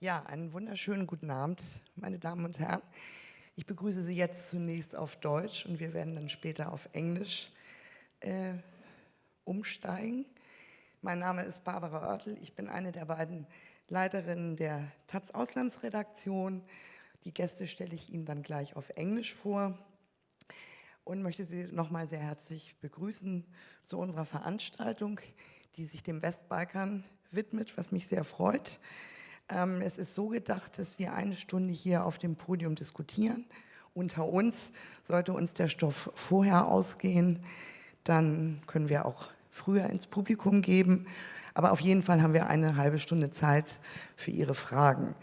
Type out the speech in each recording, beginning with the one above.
Ja, einen wunderschönen guten Abend, meine Damen und Herren. Ich begrüße Sie jetzt zunächst auf Deutsch und wir werden dann später auf Englisch umsteigen. Mein Name ist Barbara Oertel, ich bin eine der beiden Leiterinnen der taz Auslandsredaktion. Die Gäste stelle ich Ihnen dann gleich auf Englisch vor und möchte Sie nochmal sehr herzlich begrüßen zu unserer Veranstaltung, die sich dem Westbalkan widmet, was mich sehr freut. Es ist so gedacht, dass wir eine Stunde hier auf dem Podium diskutieren. Unter uns sollte uns der Stoff vorher ausgehen, dann können wir auch früher ins Publikum geben. Aber auf jeden Fall haben wir eine halbe Stunde Zeit für Ihre Fragen.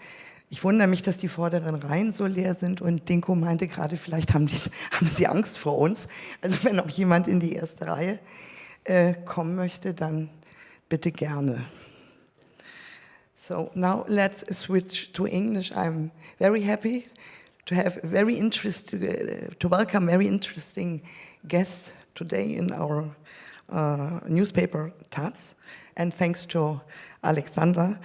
Ich wundere mich, dass die vorderen Reihen so leer sind und Dinko meinte gerade, vielleicht haben Sie Angst vor uns. Also wenn auch jemand in die erste Reihe kommen möchte, dann bitte gerne. So now let's switch to English. I'm very happy to have to welcome very interesting guests today in our newspaper taz, and thanks to Alexander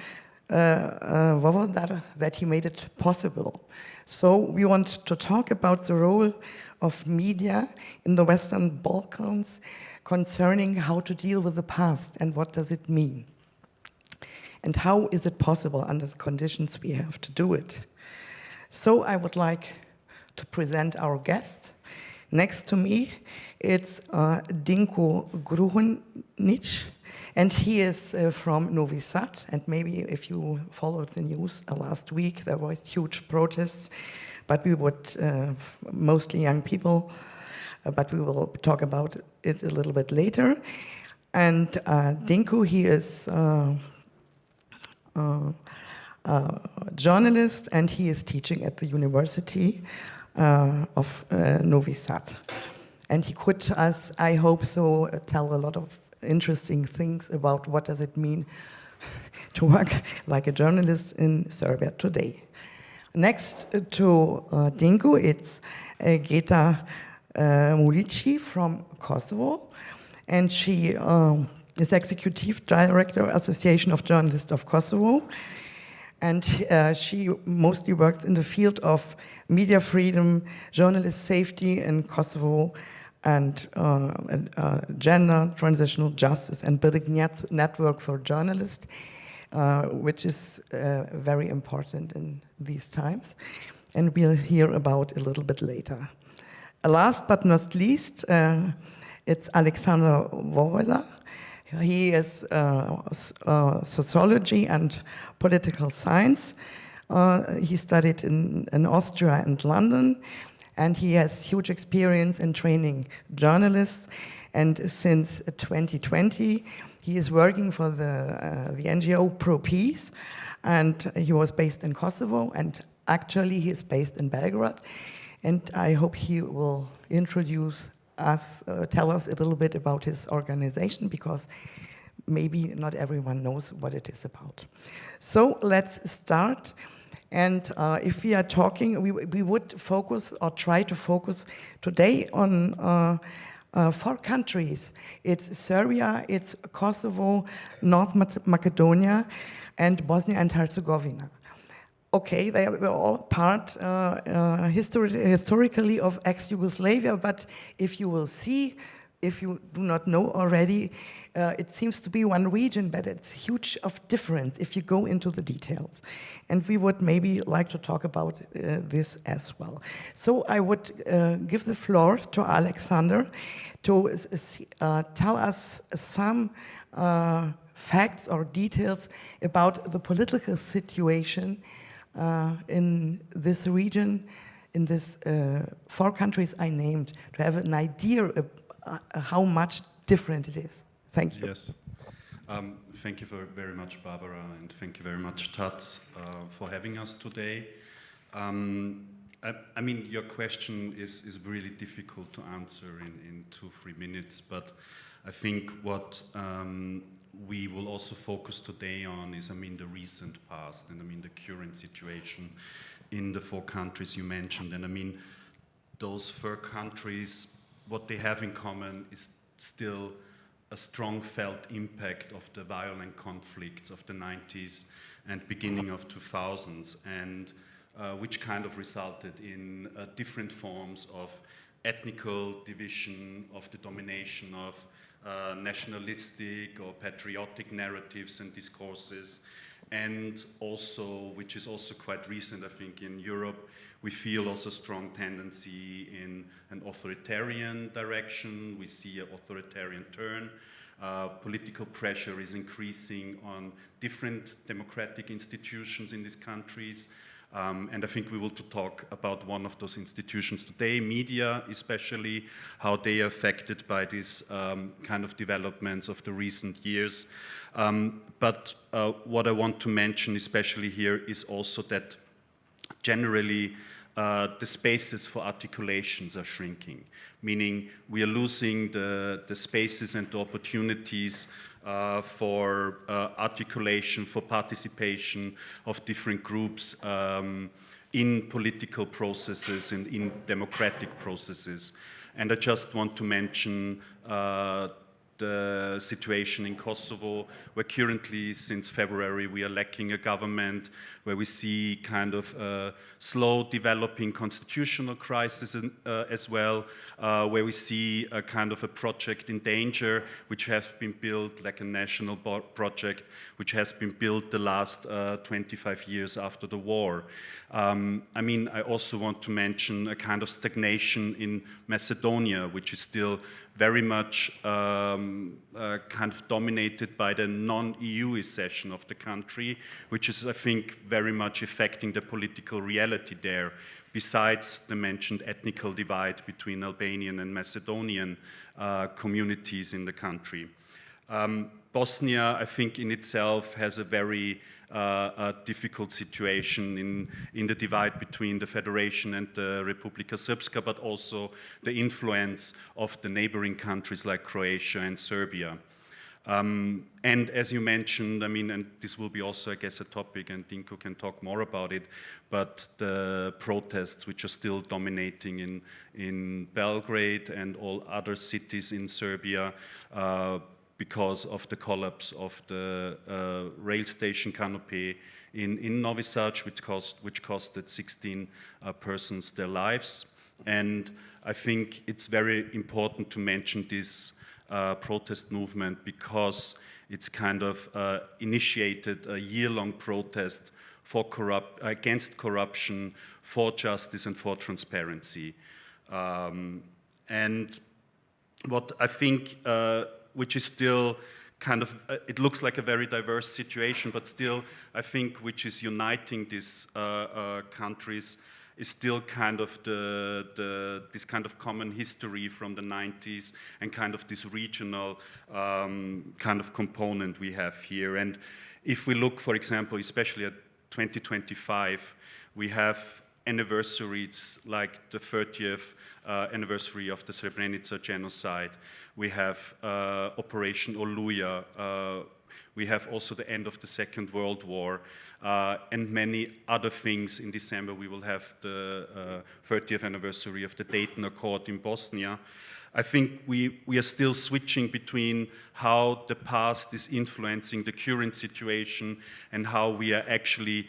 that he made it possible. So we want to talk about the role of media in the Western Balkans concerning how to deal with the past and what does it mean. And how is it possible under the conditions we have to do it? So I would like to present our guests. Next to me, it's Dinko Gruhonjić, and he is from Novi Sad. And maybe if you followed the news last week, there were huge protests, but we would, mostly young people, but we will talk about it a little bit later. And Dinko, he is journalist, and he is teaching at the University of Novi Sad. And he could, as I hope so, tell a lot of interesting things about what does it mean to work like a journalist in Serbia today. Next to Dinko, it's Mulliqi from Kosovo, and she is Executive Director, Association of Journalists of Kosovo. And she mostly works in the field of media freedom, journalist safety in Kosovo, and gender, transitional justice, and building network for journalists, which is very important in these times. And we'll hear about a little bit later. Last but not least, it's Alexander Wola. He is sociology and political science. He studied in Austria and London, and he has huge experience in training journalists. And since 2020, he is working for the NGO Pro Peace, and he was based in Kosovo, and actually he is based in Belgrade. And I hope he will introduce us, tell us a little bit about his organization, because maybe not everyone knows what it is about. So let's start. And if we are talking, we would focus or try to focus today on 4 countries. It's Serbia, it's Kosovo, North Macedonia, and Bosnia and Herzegovina. Okay, they were all part historically of ex-Yugoslavia, but if you will see, if you do not know already, it seems to be one region, but it's huge of difference if you go into the details. And we would maybe like to talk about this as well. So I would give the floor to Alexander to tell us some facts or details about the political situation in this region, in these 4 countries I named, to have an idea of how much different it is. Thank you. Yes. Thank you very much, Barbara, and thank you very much, taz, for having us today. I mean, your question is really difficult to answer in 2-3 minutes, but I think what we will also focus today on is, I mean, the recent past, and I mean, the current situation in the 4 countries you mentioned. And I mean, those 4 countries, what they have in common is still a strong felt impact of the violent conflicts of the 90s and beginning of 2000s, and which kind of resulted in different forms of ethnical division, of the domination of nationalistic or patriotic narratives and discourses, and also, which is also quite recent, I think, in Europe, we feel also strong tendency in an authoritarian direction. We see an authoritarian turn. Political pressure is increasing on different democratic institutions in these countries. And I think we will talk about one of those institutions today, media especially, how they are affected by these kind of developments of the recent years. But what I want to mention especially here is also that generally the spaces for articulations are shrinking, meaning we are losing the spaces and the opportunities for articulation, for participation of different groups in political processes and in democratic processes. And I just want to mention the situation in Kosovo, where currently, since February, we are lacking a government, where we see kind of a slow developing constitutional crisis as well, where we see a kind of a project in danger, which has been built, like a national project, which has been built the last 25 years after the war. I mean, I also want to mention a kind of stagnation in Macedonia, which is still very much kind of dominated by the non-EU accession of the country, which is, I think, very much affecting the political reality there, besides the mentioned ethnical divide between Albanian and Macedonian communities in the country. Bosnia, I think, in itself has a very difficult situation in the divide between the Federation and the Republika Srpska, but also the influence of the neighboring countries like Croatia and Serbia. And as you mentioned, I mean, and this will be also, I guess, a topic, and Dinko can talk more about it, but the protests which are still dominating in Belgrade and all other cities in Serbia, because of the collapse of the rail station Kanope in Novi Sad, which costed 16 persons their lives. And I think it's very important to mention this protest movement because it's kind of initiated a year-long protest for against corruption, for justice and for transparency. And what I think which is still kind of, it looks like a very diverse situation, but still, I think, which is uniting these countries is still kind of this kind of common history from the 90s and kind of this regional kind of component we have here. And if we look, for example, especially at 2025, we have anniversaries like the 30th anniversary of the Srebrenica genocide. We have Operation Oluja. We have also the end of the Second World War and many other things. In December, we will have the 30th anniversary of the Dayton Accord in Bosnia. I think we are still switching between how the past is influencing the current situation and how we are actually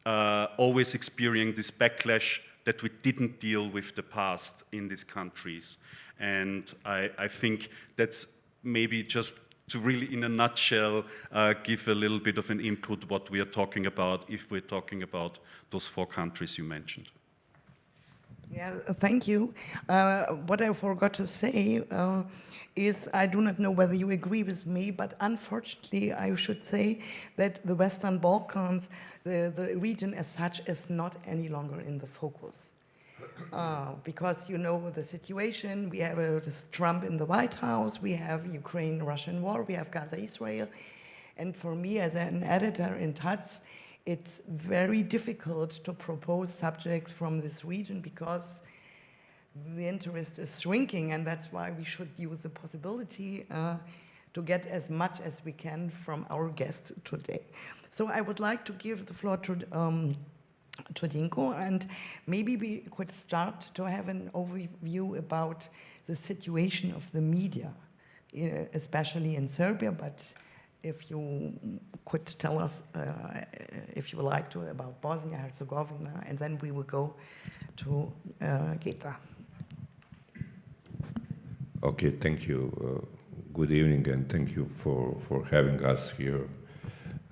always experiencing this backlash that we didn't deal with the past in these countries. And I think that's maybe just to really, in a nutshell, give a little bit of an input what we are talking about if we're talking about those 4 countries you mentioned. Yeah, thank you. What I forgot to say is I do not know whether you agree with me, but unfortunately I should say that the Western Balkans, the region as such, is not any longer in the focus. Because you know the situation, we have this Trump in the White House, we have Ukraine-Russian war, we have Gaza-Israel, and for me as an editor in Taz, it's very difficult to propose subjects from this region because the interest is shrinking, and that's why we should use the possibility to get as much as we can from our guest today. So I would like to give the floor to Dinko, and maybe we could start to have an overview about the situation of the media especially in Serbia, but if you could tell us, if you would like to, about Bosnia-Herzegovina, and then we will go to Geta. Okay, thank you. Good evening, and thank you for having us here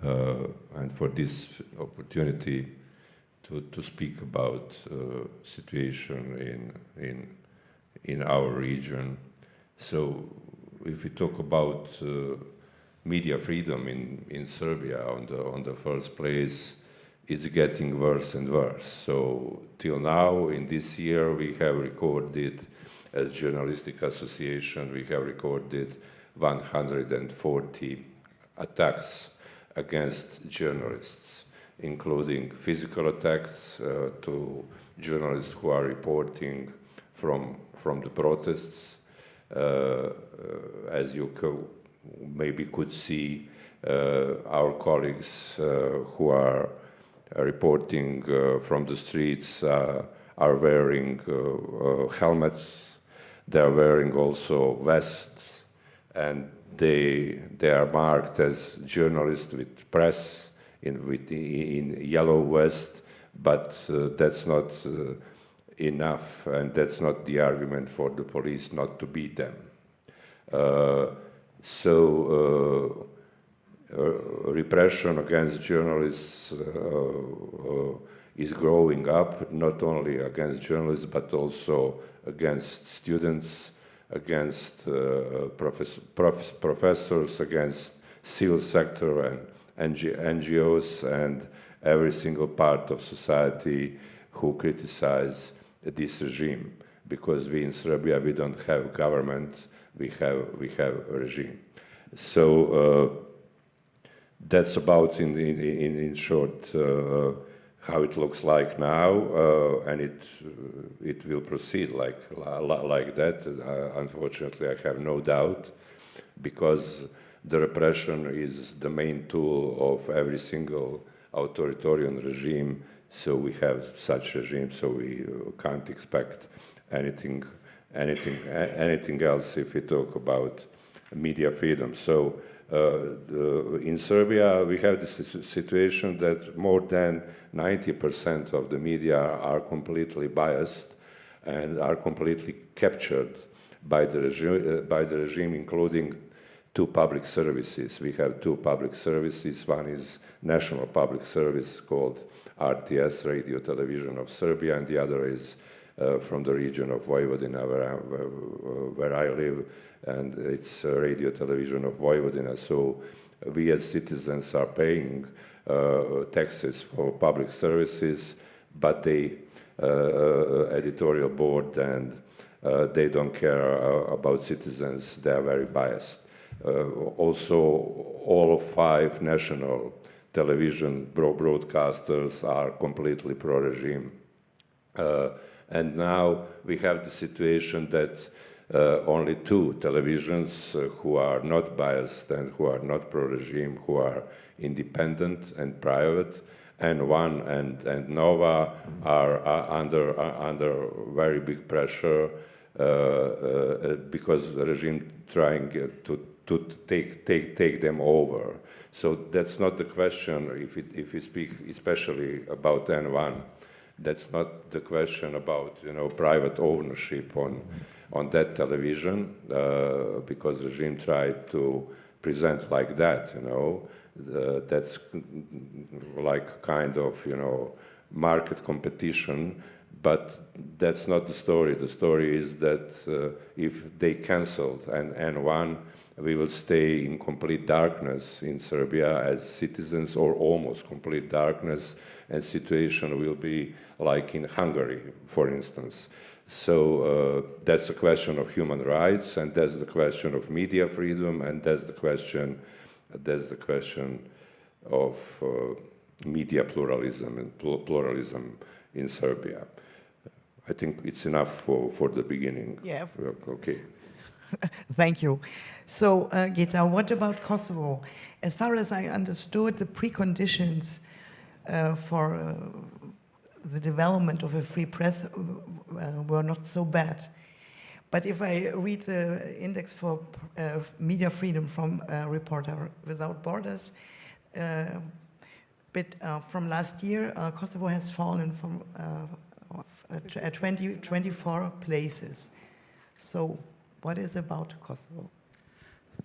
and for this opportunity to speak about situation in our region. So, if we talk about media freedom in Serbia, on the first place, it's getting worse and worse. So, till now, in this year, we have recorded, as Journalistic Association, we have recorded 140 attacks against journalists, including physical attacks to journalists who are reporting from the protests. As you maybe could see, our colleagues who are reporting from the streets are wearing helmets. They are wearing also vests, and they are marked as journalists with press in yellow vest, but that's not enough, and that's not the argument for the police not to beat them. Repression against journalists is growing up, not only against journalists, but also against students, against professors, against civil sector and NGOs, and every single part of society who criticize this regime. Because we in Serbia, we don't have government, we have a regime. So that's about in short how it looks like now, and it will proceed like that. Unfortunately, I have no doubt, because the repression is the main tool of every single authoritarian regime. So we have such regime, so we can't expect anything else if we talk about media freedom. So in Serbia, we have this situation that more than 90% of the media are completely biased and are completely captured by the regime, including two public services. We have two public services. One is national public service called RTS, Radio Television of Serbia, and the other is from the region of Vojvodina, where I live, and it's Radio Television of Vojvodina. So we as citizens are paying taxes for public services, but the editorial board and they don't care about citizens. They are very biased. Also, all 5 national television broadcasters are completely pro-regime. And now we have the situation that only 2 televisions who are not biased and who are not pro-regime, who are independent and private, and one and Nova are under very big pressure because the regime trying to take them over. So that's not the question. If we speak especially about N1, that's not the question about private ownership on that television, because the regime tried to present like that. That's like kind of market competition, but that's not the story. The story is that if they canceled N1, we will stay in complete darkness in Serbia as citizens, or almost complete darkness, and situation will be like in Hungary, for instance. So that's the question of human rights, and that's the question of media freedom, and that's the question of media pluralism and pluralism in Serbia. I think it's enough for the beginning. Yeah. Okay. Thank you. So, Geta, what about Kosovo? As far as I understood, the preconditions for the development of a free press were not so bad. But if I read the index for media freedom from Reporter Without Borders, from last year, Kosovo has fallen from 24 places. So what is about Kosovo?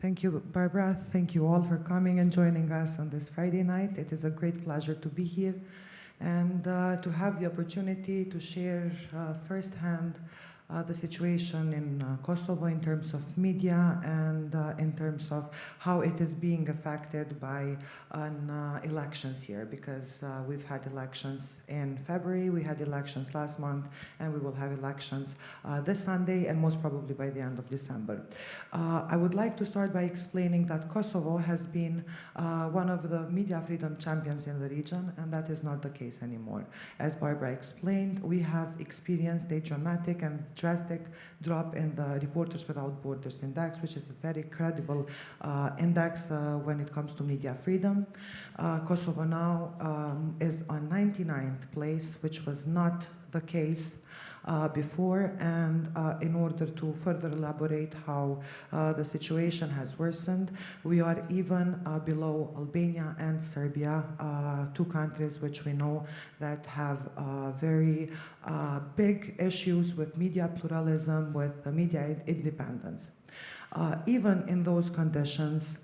Thank you, Barbara. Thank you all for coming and joining us on this Friday night. It is a great pleasure to be here and to have the opportunity to share firsthand the situation in Kosovo in terms of media and in terms of how it is being affected by elections here, because we've had elections in February, we had elections last month, and we will have elections this Sunday and most probably by the end of December. I would like to start by explaining that Kosovo has been one of the media freedom champions in the region, and that is not the case anymore. As Barbara explained, we have experienced a dramatic and drastic drop in the Reporters Without Borders index, which is a very credible index when it comes to media freedom. Kosovo now is on 99th place, which was not the case before, and in order to further elaborate how the situation has worsened, we are even below Albania and Serbia, two countries which we know that have very big issues with media pluralism, with media independence. Even in those conditions,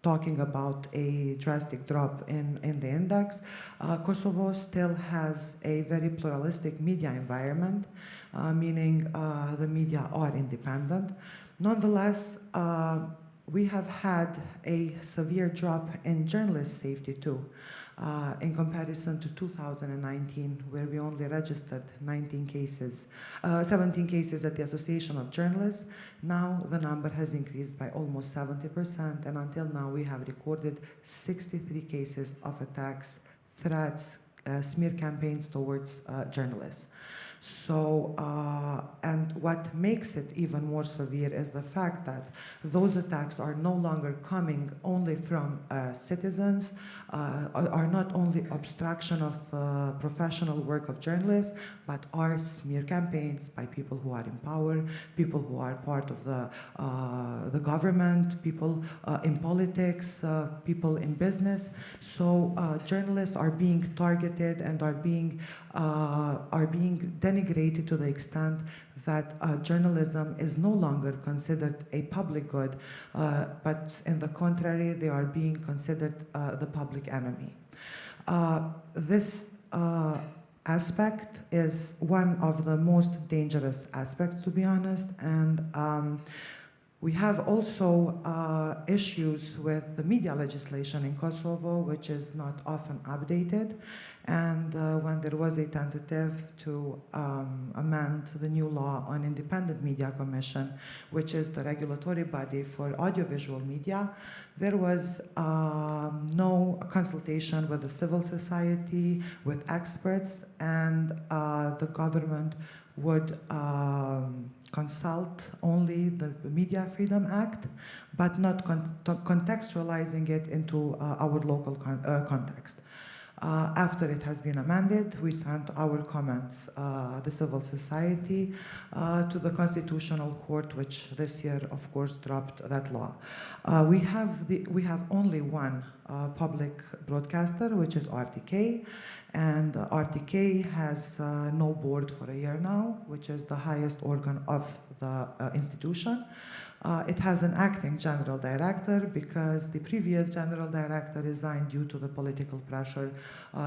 talking about a drastic drop in the index, Kosovo still has a very pluralistic media environment, meaning the media are independent. Nonetheless, we have had a severe drop in journalist safety too, in comparison to 2019, where we only registered 17 cases at the Association of Journalists. Now the number has increased by almost 70%, and until now we have recorded 63 cases of attacks, threats, smear campaigns towards journalists. So, and what makes it even more severe is the fact that those attacks are no longer coming only from citizens, are not only obstruction of professional work of journalists, but are smear campaigns by people who are in power, people who are part of the government, people in politics, people in business. So journalists are being targeted and are being denigrated to the extent that journalism is no longer considered a public good, but in the contrary, they are being considered the public enemy. This aspect is one of the most dangerous aspects, to be honest, and we have also issues with the media legislation in Kosovo, which is not often updated. And when there was a tentative to amend the new law on Independent Media Commission, which is the regulatory body for audiovisual media, there was no consultation with the civil society, with experts, and the government would consult only the Media Freedom Act, but not contextualizing it into our local context. After it has been amended, we sent our comments, the civil society, to the Constitutional Court, which this year, of course, dropped that law. We have only one public broadcaster, which is RTK, and RTK has no board for a year now, which is the highest organ of the institution. It has an acting general director because the previous general director resigned due to the political pressure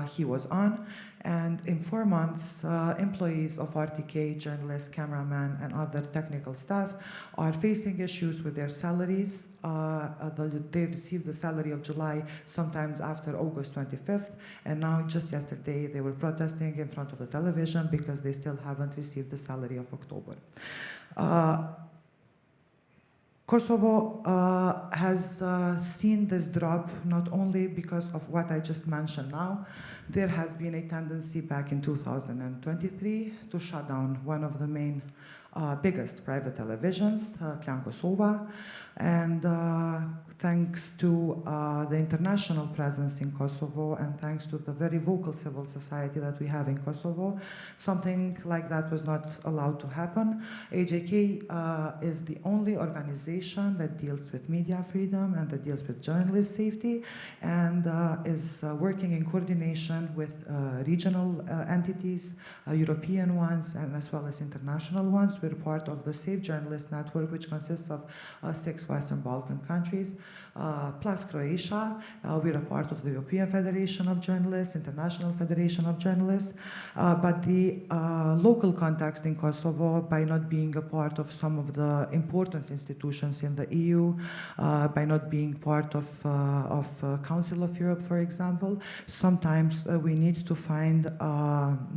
he was on. And in 4 months, employees of RTK, journalists, cameramen, and other technical staff are facing issues with their salaries. They received the salary of July sometimes after August 25th, and now just yesterday they were protesting in front of the television because they still haven't received the salary of October. Kosovo has seen this drop not only because of what I just mentioned now. There has been a tendency back in 2023 to shut down one of the main biggest private televisions, Klan Kosova, and thanks to to the international presence in Kosovo and thanks to the very vocal civil society that we have in Kosovo, something like that was not allowed to happen. AJK is the only organization that deals with media freedom and that deals with journalist safety and is working in coordination with regional entities, European ones, and as well as international ones. We're part of the Safe Journalist Network, which consists of 6 Western Balkan countries, plus Croatia. We're a part of the European Federation of Journalists, International Federation of Journalists, but the local context in Kosovo, by not being a part of some of the important institutions in the EU, by not being part of Council of Europe, for example, sometimes we need to find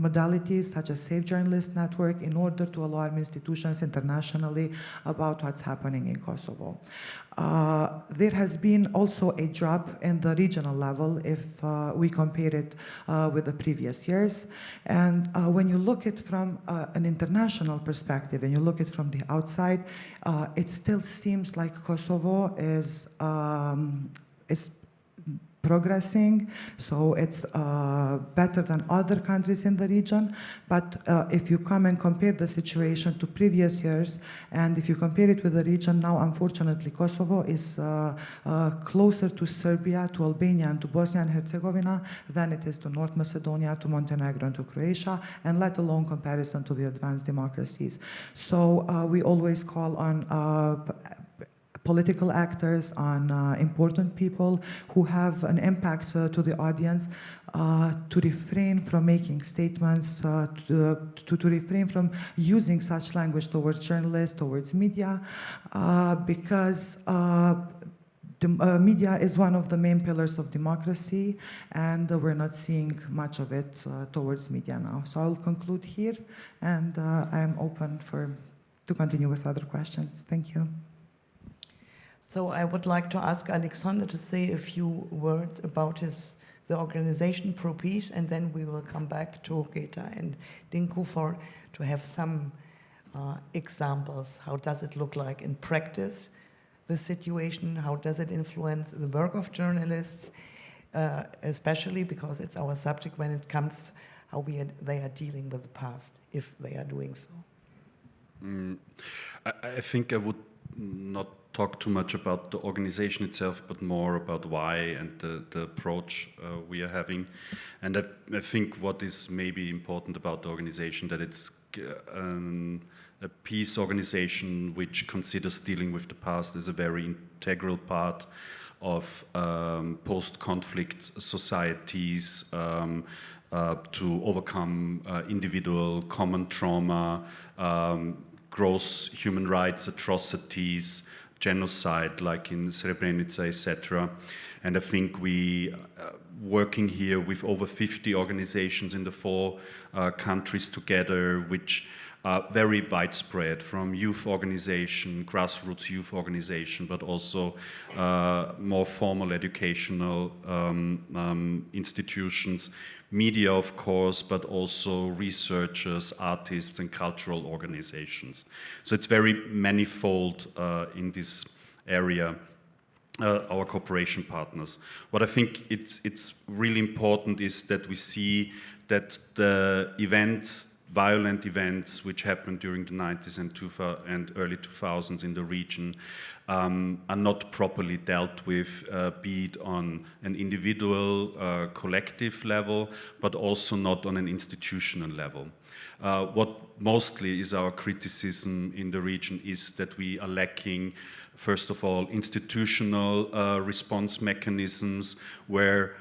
modalities such as Safe Journalist Network in order to alarm institutions internationally about what's happening in Kosovo. There has been also a drop in the regional level if we compare it with the previous years. And when you look at it from an international perspective and you look at it from the outside, it still seems like Kosovo is progressing, so it's better than other countries in the region. But if you come and compare the situation to previous years, and if you compare it with the region now, unfortunately, Kosovo is closer to Serbia, to Albania, and to Bosnia and Herzegovina than it is to North Macedonia, to Montenegro, and to Croatia, and let alone comparison to the advanced democracies. So we always call on political actors, on important people who have an impact to the audience to refrain from making statements, to refrain from using such language towards journalists, towards media, because media is one of the main pillars of democracy, and we're not seeing much of it towards media now. So I'll conclude here, and I am open to continue with other questions. Thank you. So I would like to ask Alexander to say a few words about the organization Pro Peace, and then we will come back to Geta and Dinko to have some examples. How does it look like in practice, the situation? How does it influence the work of journalists, especially because it's our subject when it comes how they are dealing with the past, if they are doing so? I think I would not talk too much about the organization itself, but more about why and the approach we are having. And I think what is maybe important about the organization, that it's a peace organization which considers dealing with the past as a very integral part of post-conflict societies to overcome individual common trauma, gross human rights atrocities, genocide like in Srebrenica, etc. And I think we working here with over 50 organizations in the 4 countries together, which are very widespread, from youth organization, grassroots youth organization, but also more formal educational institutions, media, of course, but also researchers, artists, and cultural organizations. So it's very manifold in this area, our cooperation partners. What I think it's really important is that we see that the events, violent events which happened during the 90s and early 2000s in the region are not properly dealt with, be it on an individual, collective level, but also not on an institutional level. What mostly is our criticism in the region is that we are lacking, first of all, institutional response mechanisms where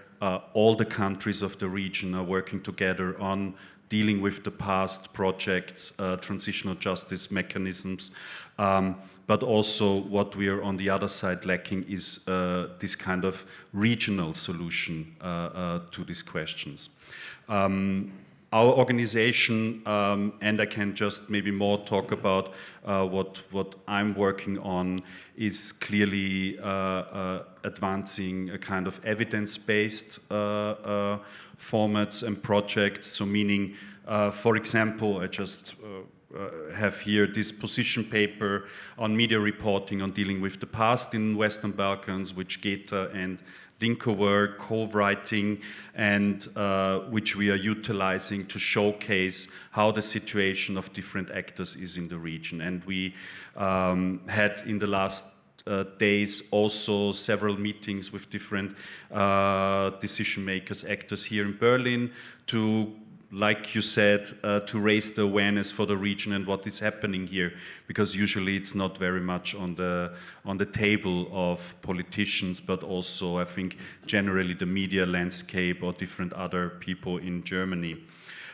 all the countries of the region are working together on dealing with the past projects, transitional justice mechanisms, but also what we are on the other side lacking is this kind of regional solution to these questions. Our organization, and I can just maybe more talk about what I'm working on, is clearly advancing a kind of evidence-based formats and projects. So meaning, for example, I just have here this position paper on media reporting on dealing with the past in Western Balkans, which Geta and Dinko were co-writing, and which we are utilizing to showcase how the situation of different actors is in the region. And we had in the last days also several meetings with different decision makers, actors here in Berlin to, like you said, to raise the awareness for the region and what is happening here, because usually it's not very much on the table of politicians, but also I think generally the media landscape or different other people in Germany.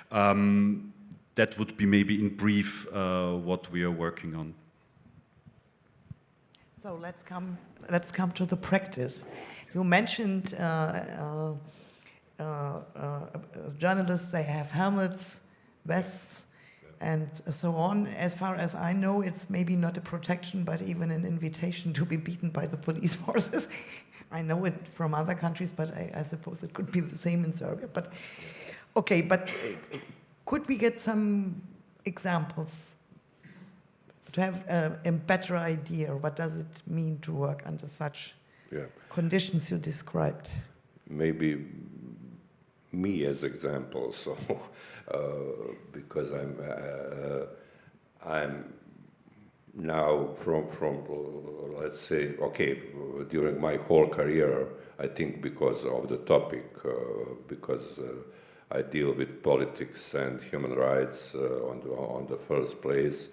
That would be maybe in brief what we are working on. So let's come to the practice. You mentioned journalists, they have helmets, vests, and so on. As far as I know, it's maybe not a protection, but even an invitation to be beaten by the police forces. I know it from other countries, but I suppose it could be the same in Serbia. But okay, but could we get some examples to have a better idea? What does it mean to work under such conditions you described? Maybe me as example, so because I'm now from let's say, okay, during my whole career, I think because of the topic, because I deal with politics and human rights on the first place,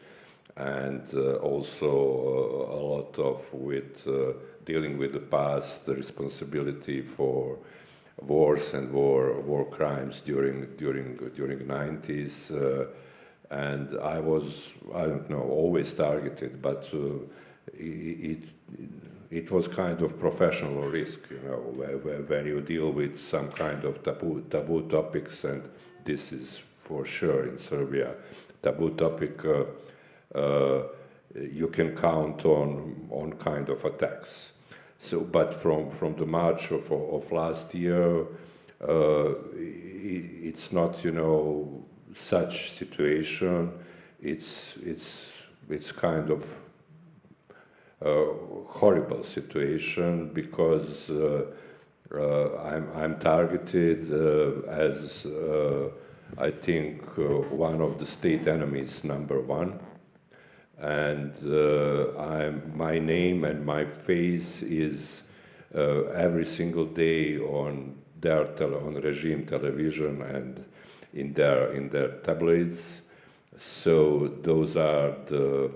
and also a lot of with dealing with the past, the responsibility for wars and war crimes during 90s, and I was, I don't know, always targeted, but it was kind of professional risk, you know, when you deal with some kind of taboo topics, and this is for sure in Serbia taboo topic. You can count on kind of attacks. So, but from the March of last year, it's not, you know, such situation. It's kind of horrible situation, because I'm targeted as I think one of the state enemies #1. And my name and my face is every single day on regime television and in their tabloids. So those are the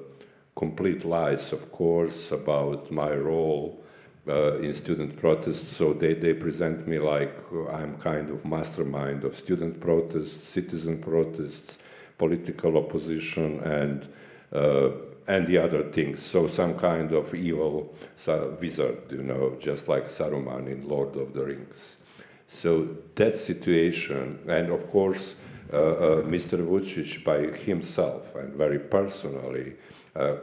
complete lies, of course, about my role in student protests. So they present me like I'm kind of mastermind of student protests, citizen protests, political opposition, and the other things. So some kind of evil wizard, you know, just like Saruman in Lord of the Rings. So that situation, and of course, Mr. Vučić by himself and very personally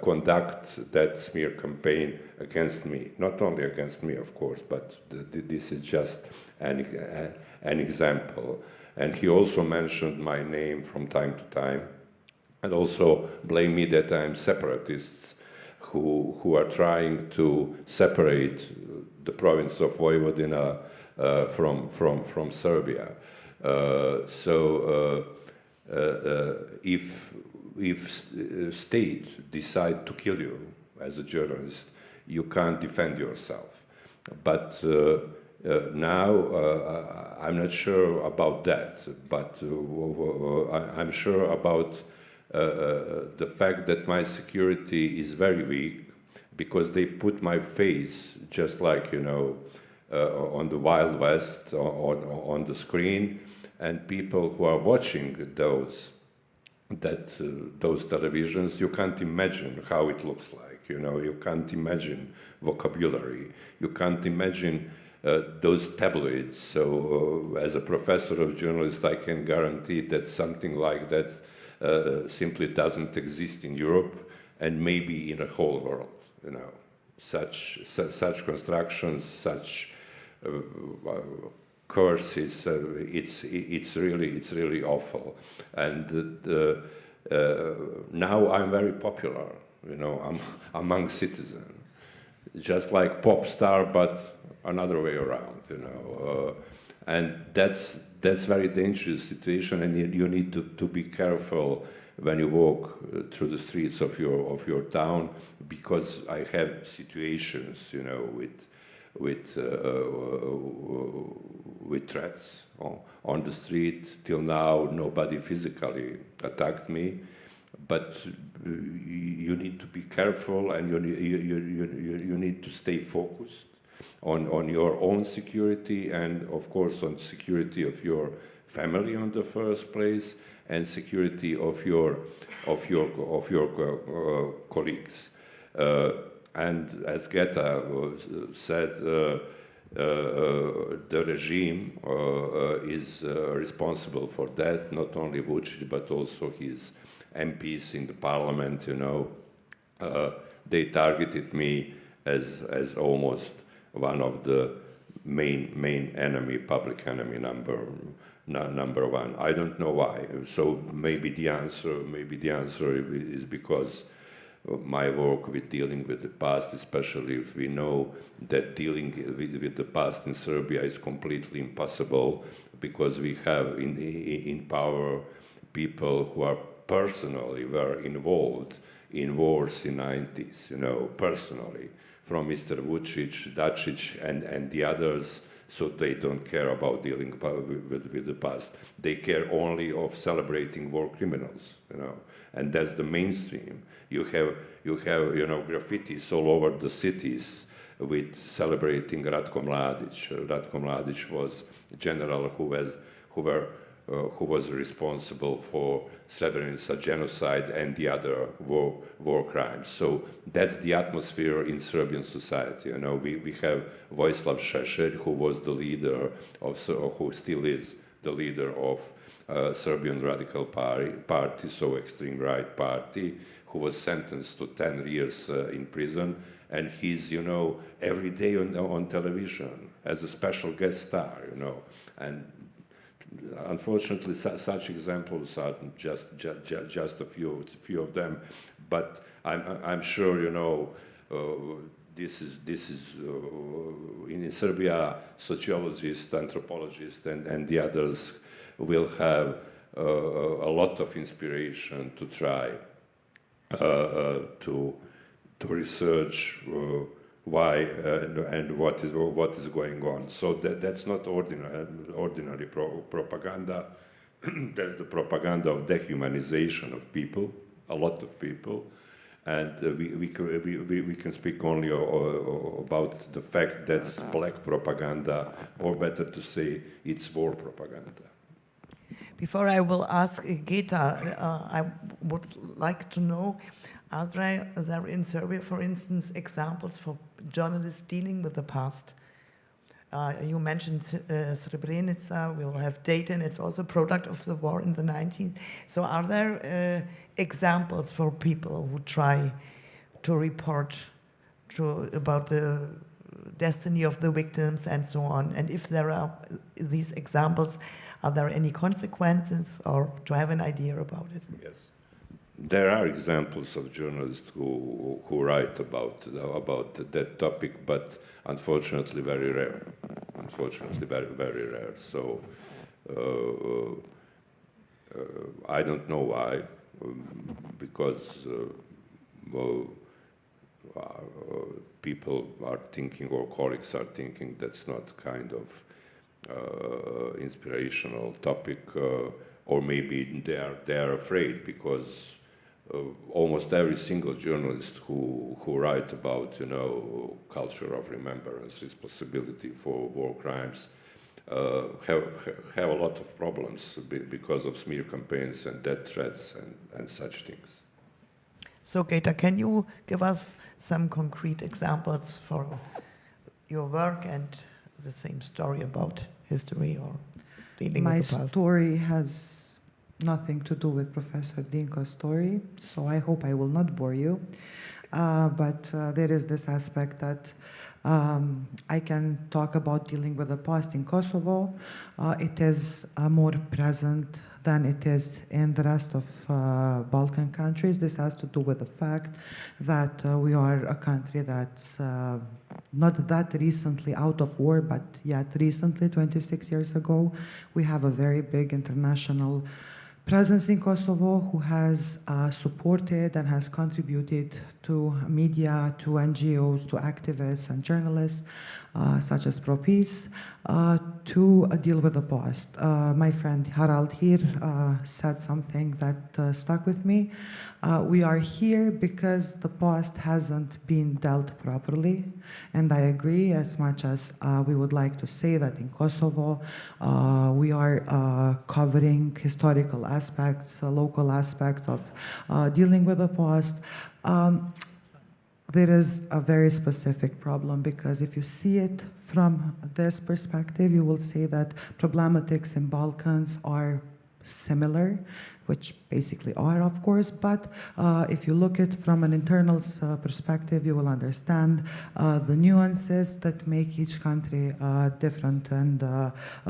conduct that smear campaign against me. Not only against me, of course, but this is just an example. And he also mentioned my name from time to time, and also blame me that I'm separatists who are trying to separate the province of Vojvodina from Serbia. If state decide to kill you as a journalist, you can't defend yourself. But now I'm not sure about that, but I'm sure about the fact that my security is very weak, because they put my face just like, you know, on the Wild West on the screen, and people who are watching those televisions, you can't imagine how it looks like, you know, you can't imagine vocabulary, you can't imagine those tabloids. So as a professor of journalism, I can guarantee that something like that simply doesn't exist in Europe, and maybe in the whole world, you know. Such constructions, such curses, it's really awful. And now I'm very popular, you know, among citizens, just like pop star, but another way around, you know, and that's very dangerous situation, and you need to be careful when you walk through the streets of your town, because I have situations, you know, with threats on the street. Till now, nobody physically attacked me, but you need to be careful, and you need to stay focused on your own security, and of course on security of your family on the first place, and security of your colleagues. And as Geta said, the regime is responsible for that, not only Vučić, but also his MPs in the parliament, you know. They targeted me as almost one of the main enemy, public enemy number one. I don't know why. So maybe the answer is because my work with dealing with the past, especially if we know that dealing with the past in Serbia is completely impossible, because we have in power people who are personally were involved in wars in 90s, you know, personally, from Mr. Vučić, Dačić, and the others. So they don't care about dealing with the past. They care only of celebrating war criminals, you know, and that's the mainstream. You have you know, graffitis all over the cities with celebrating Ratko Mladić. Ratko Mladić was a general who was responsible for Srebrenica genocide and the other war crimes. So that's the atmosphere in Serbian society. You know, we have Vojislav Šešelj, who was the leader of, who still is the leader of Serbian Radical Party, so extreme right party, who was sentenced to 10 years in prison, and he's, you know, every day on television as a special guest star, you know, and unfortunately, such examples are just a few of them, but I'm sure, you know, this is in Serbia, sociologists, anthropologists, and the others will have a lot of inspiration to try to research why and what is going on. So that's not ordinary propaganda. That's the propaganda of dehumanization of people, a lot of people, and we can speak only about the fact that's black propaganda, or better to say, it's war propaganda. Before I will ask Geta, I would like to know, are there in Serbia, for instance, examples for journalists dealing with the past? You mentioned Srebrenica, we'll have Dayton, it's also a product of the war in the 19th. So are there examples for people who try to report about the destiny of the victims and so on? And if there are these examples, are there any consequences, or to have an idea about it? Yes. There are examples of journalists who write about that topic, but unfortunately very rare. Unfortunately very rare. So I don't know why, because people are thinking, or colleagues are thinking, that's not kind of inspirational topic, or maybe they are afraid, because almost every single journalist who write about, you know, culture of remembrance, responsibility for war crimes, have a lot of problems because of smear campaigns and death threats and such things. So, Geta, can you give us some concrete examples for your work and the same story about history or dealing with the past? My story has nothing to do with Professor Dinko's story, so I hope I will not bore you. But there is this aspect that I can talk about dealing with the past in Kosovo. It is more present than it is in the rest of Balkan countries. This has to do with the fact that we are a country that's not that recently out of war, but yet recently, 26 years ago, we have a very big international presence in Kosovo who has supported and has contributed to media, to NGOs, to activists and journalists, such as Pro Peace, to deal with the past. My friend Harald here said something that stuck with me. We are here because the past hasn't been dealt properly, and I agree, as much as we would like to say that in Kosovo we are covering historical aspects, local aspects of dealing with the past. There is a very specific problem, because if you see it from this perspective, you will see that problematics in Balkans are similar, which basically are, of course, but if you look at it from an internal perspective, you will understand the nuances that make each country different and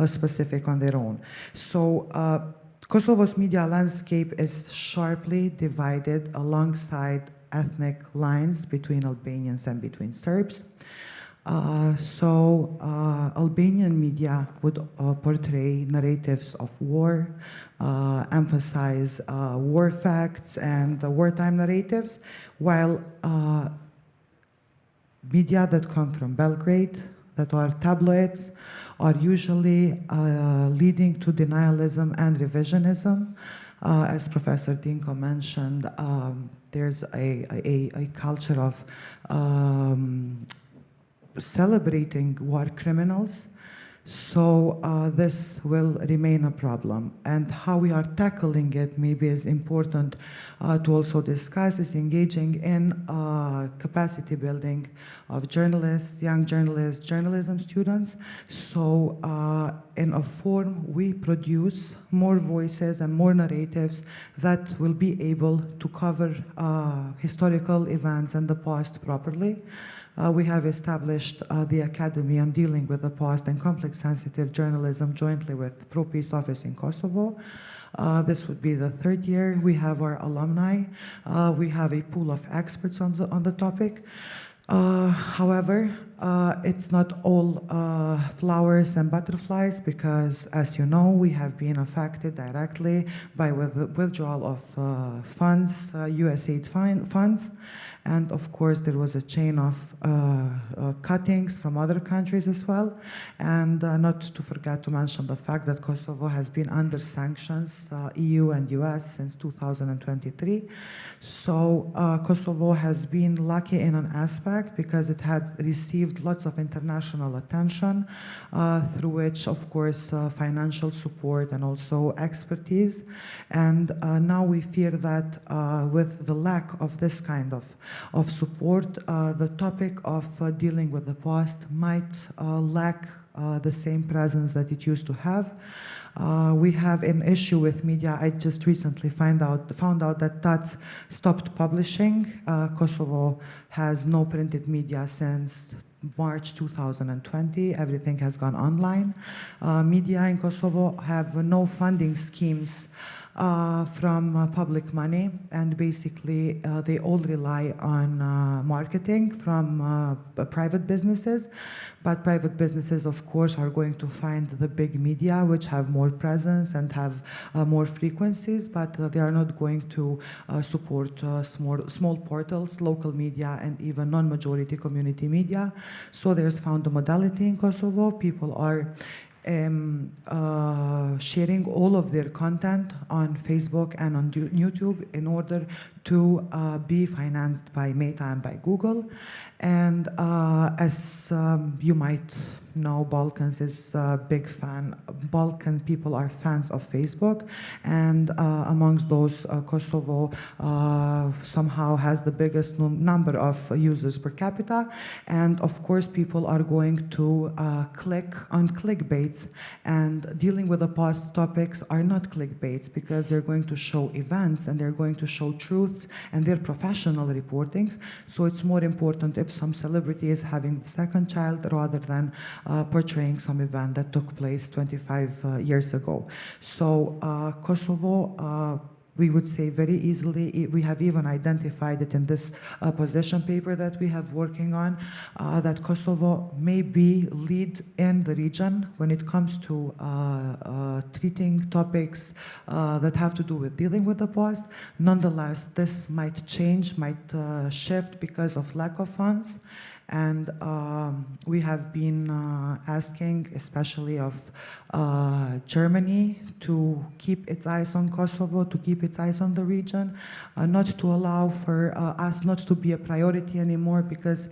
specific on their own. So Kosovo's media landscape is sharply divided alongside ethnic lines between Albanians and between Serbs. Albanian media would portray narratives of war, emphasize war facts and wartime narratives, while media that come from Belgrade, that are tabloids, are usually leading to denialism and revisionism. As Professor Dinko mentioned, there's a culture of celebrating war criminals. So this will remain a problem. And how we are tackling it maybe is important to also discuss, is engaging in capacity building of journalists, young journalists, journalism students. So in a form, we produce more voices and more narratives that will be able to cover historical events and the past properly. We have established the Academy on Dealing with the Past and Conflict-Sensitive Journalism jointly with Pro Peace office in Kosovo. This would be the 3rd year. We have our alumni. We have a pool of experts on the topic. However, it's not all flowers and butterflies, because, as you know, we have been affected directly by the withdrawal of funds, USAID funds. And of course, there was a chain of cuttings from other countries as well. And not to forget to mention the fact that Kosovo has been under sanctions, EU and US, since 2023. So Kosovo has been lucky in an aspect, because it had received lots of international attention, through which, of course, financial support and also expertise. And now we fear that with the lack of this kind of support, the topic of dealing with the past might lack the same presence that it used to have. We have an issue with media. I just recently found out that TATS stopped publishing. Kosovo has no printed media since March 2020. Everything has gone online. Media in Kosovo have no funding schemes from public money, and basically they all rely on marketing from private businesses. But private businesses, of course, are going to find the big media, which have more presence and have more frequencies, but they are not going to support small portals, local media, and even non-majority community media. So there's found a modality in Kosovo. People are sharing all of their content on Facebook and on YouTube in order to be financed by Meta and by Google. And as you might know, Balkans is a big fan. Balkan people are fans of Facebook, and amongst those, Kosovo somehow has the biggest number of users per capita. And of course, people are going to click on clickbaits, and dealing with the past topics are not clickbaits, because they're going to show events and they're going to show truth truths and their professional reportings. So it's more important if some celebrity is having the second child rather than portraying some event that took place 25 years ago. So Kosovo, we would say very easily, we have even identified it in this position paper that we have working on, that Kosovo may be lead in the region when it comes to treating topics that have to do with dealing with the past. Nonetheless, this might change, might shift because of lack of funds. And we have been asking, especially of Germany, to keep its eyes on Kosovo, to keep its eyes on the region, not to allow for us not to be a priority anymore, because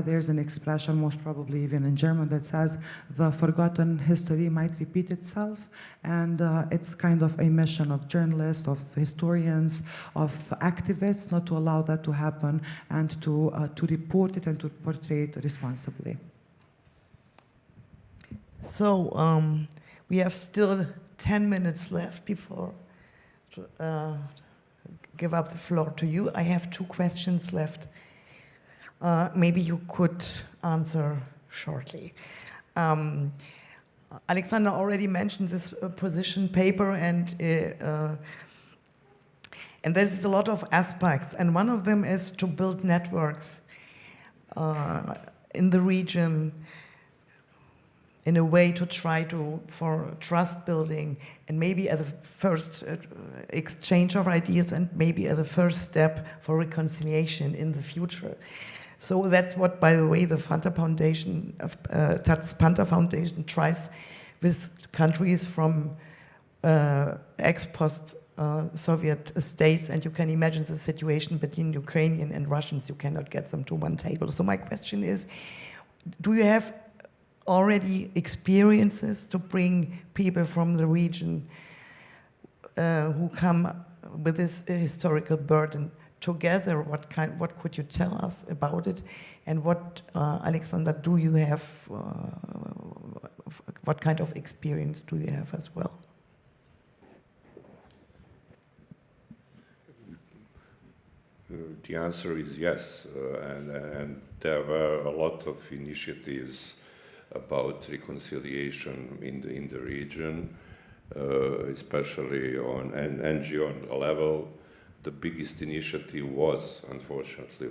there's an expression, most probably even in German, that says the forgotten history might repeat itself. And it's kind of a mission of journalists, of historians, of activists, not to allow that to happen, and to report it and to portray it responsibly. So we have still 10 minutes left before give up the floor to you. I have 2 questions left. Maybe you could answer shortly. Alexander already mentioned this position paper, and there's a lot of aspects, and one of them is to build networks in the region in a way to try for trust building, and maybe as a first exchange of ideas, and maybe as a first step for reconciliation in the future. So that's what, by the way, the Fanta Foundation, Fanta Foundation tries with countries from ex-post Soviet states, and you can imagine the situation between Ukrainian and Russians. You cannot get them to one table. So my question is, do you have already experiences to bring people from the region who come with this historical burden together? What could you tell us about it? And what, Alexander, do you have, what kind of experience do you have as well? The answer is yes, and there were a lot of initiatives about reconciliation in the region, especially on an NGO level. The biggest initiative was, unfortunately,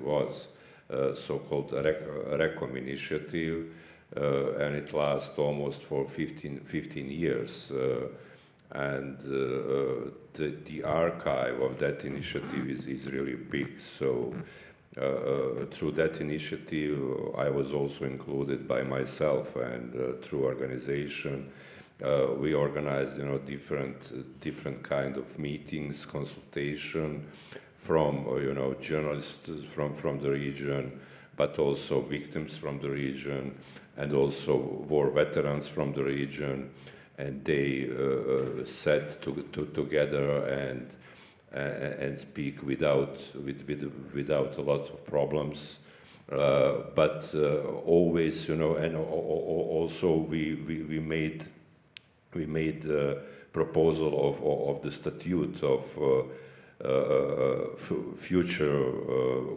so-called RECOM initiative, and it lasts almost for 15 years. And the archive of that initiative is really big. So through that initiative, I was also included by myself, and through organization, we organized, different kind of meetings, consultation from, journalists from the region, but also victims from the region, and also war veterans from the region. And they sat together and speak without a lot of problems, but always, and also we made the proposal of the statute of future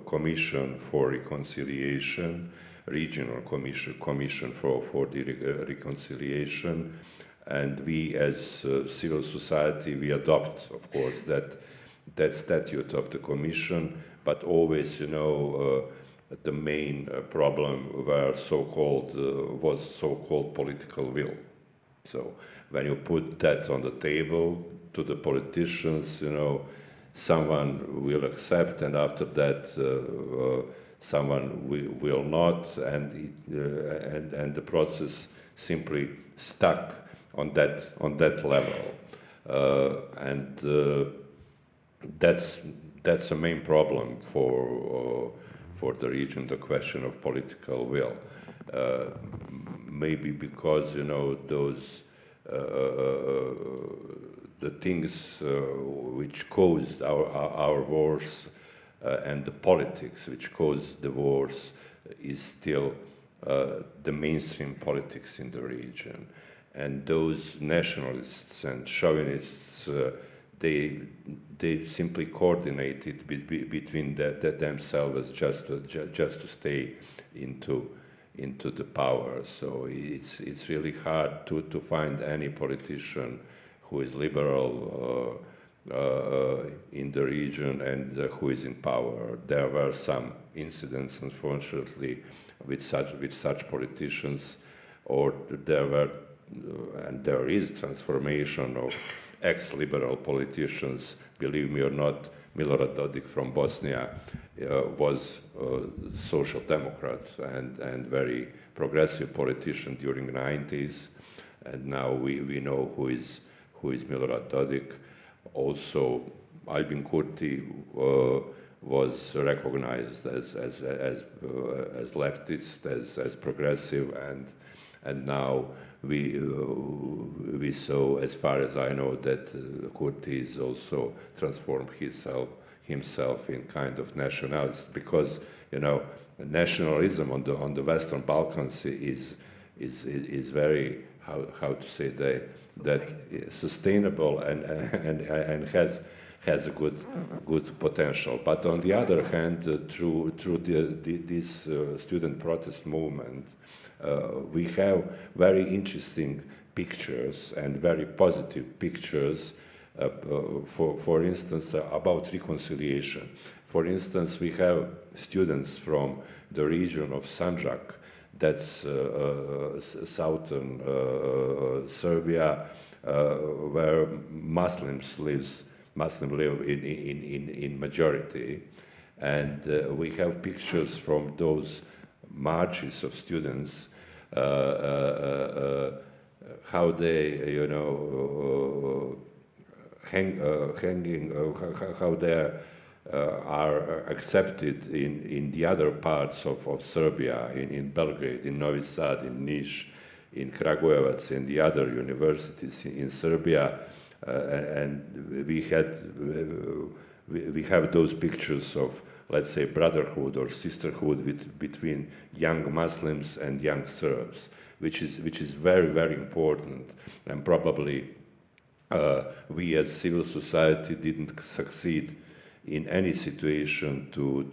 commission for reconciliation, regional commission for the reconciliation. And we, as civil society, we adopt, of course, that statute of the commission, but always, the main problem was so-called political will. So when you put that on the table to the politicians, someone will accept, and after that, someone will not, and the process simply stuck on that level, and that's a main problem for the region, the question of political will. Maybe because those the things which caused our wars and the politics which caused the wars is still the mainstream politics in the region. And those nationalists and chauvinists, they simply coordinate it between themselves just to stay into the power. So it's really hard to find any politician who is liberal in the region and who is in power. There were some incidents, unfortunately, with such politicians, or there were and there is transformation of ex-liberal politicians. Believe me or not, Milorad Dodik from Bosnia was a social democrat and very progressive politician during the 90s, and now we know who is Milorad Dodik. Also, Albin Kurti was recognized as leftist, as progressive, and now we saw, as far as I know, that Kurti is also transformed himself in kind of nationalist, because nationalism on the Western Balkans is very, how to say, that sustainable and has a good potential. But on the other hand, through this student protest movement, we have very interesting pictures and very positive pictures, for instance, about reconciliation. For instance, we have students from the region of Sandžak, that's southern Serbia, where Muslims live in majority, and we have pictures from those marches of students, how they, how they are accepted in the other parts of Serbia, in Belgrade, in Novi Sad, in Niš, in Kragujevac, and the other universities in Serbia, and we have those pictures of, let's say, brotherhood or sisterhood between young Muslims and young Serbs, which is very, very important, and probably we as civil society didn't succeed in any situation to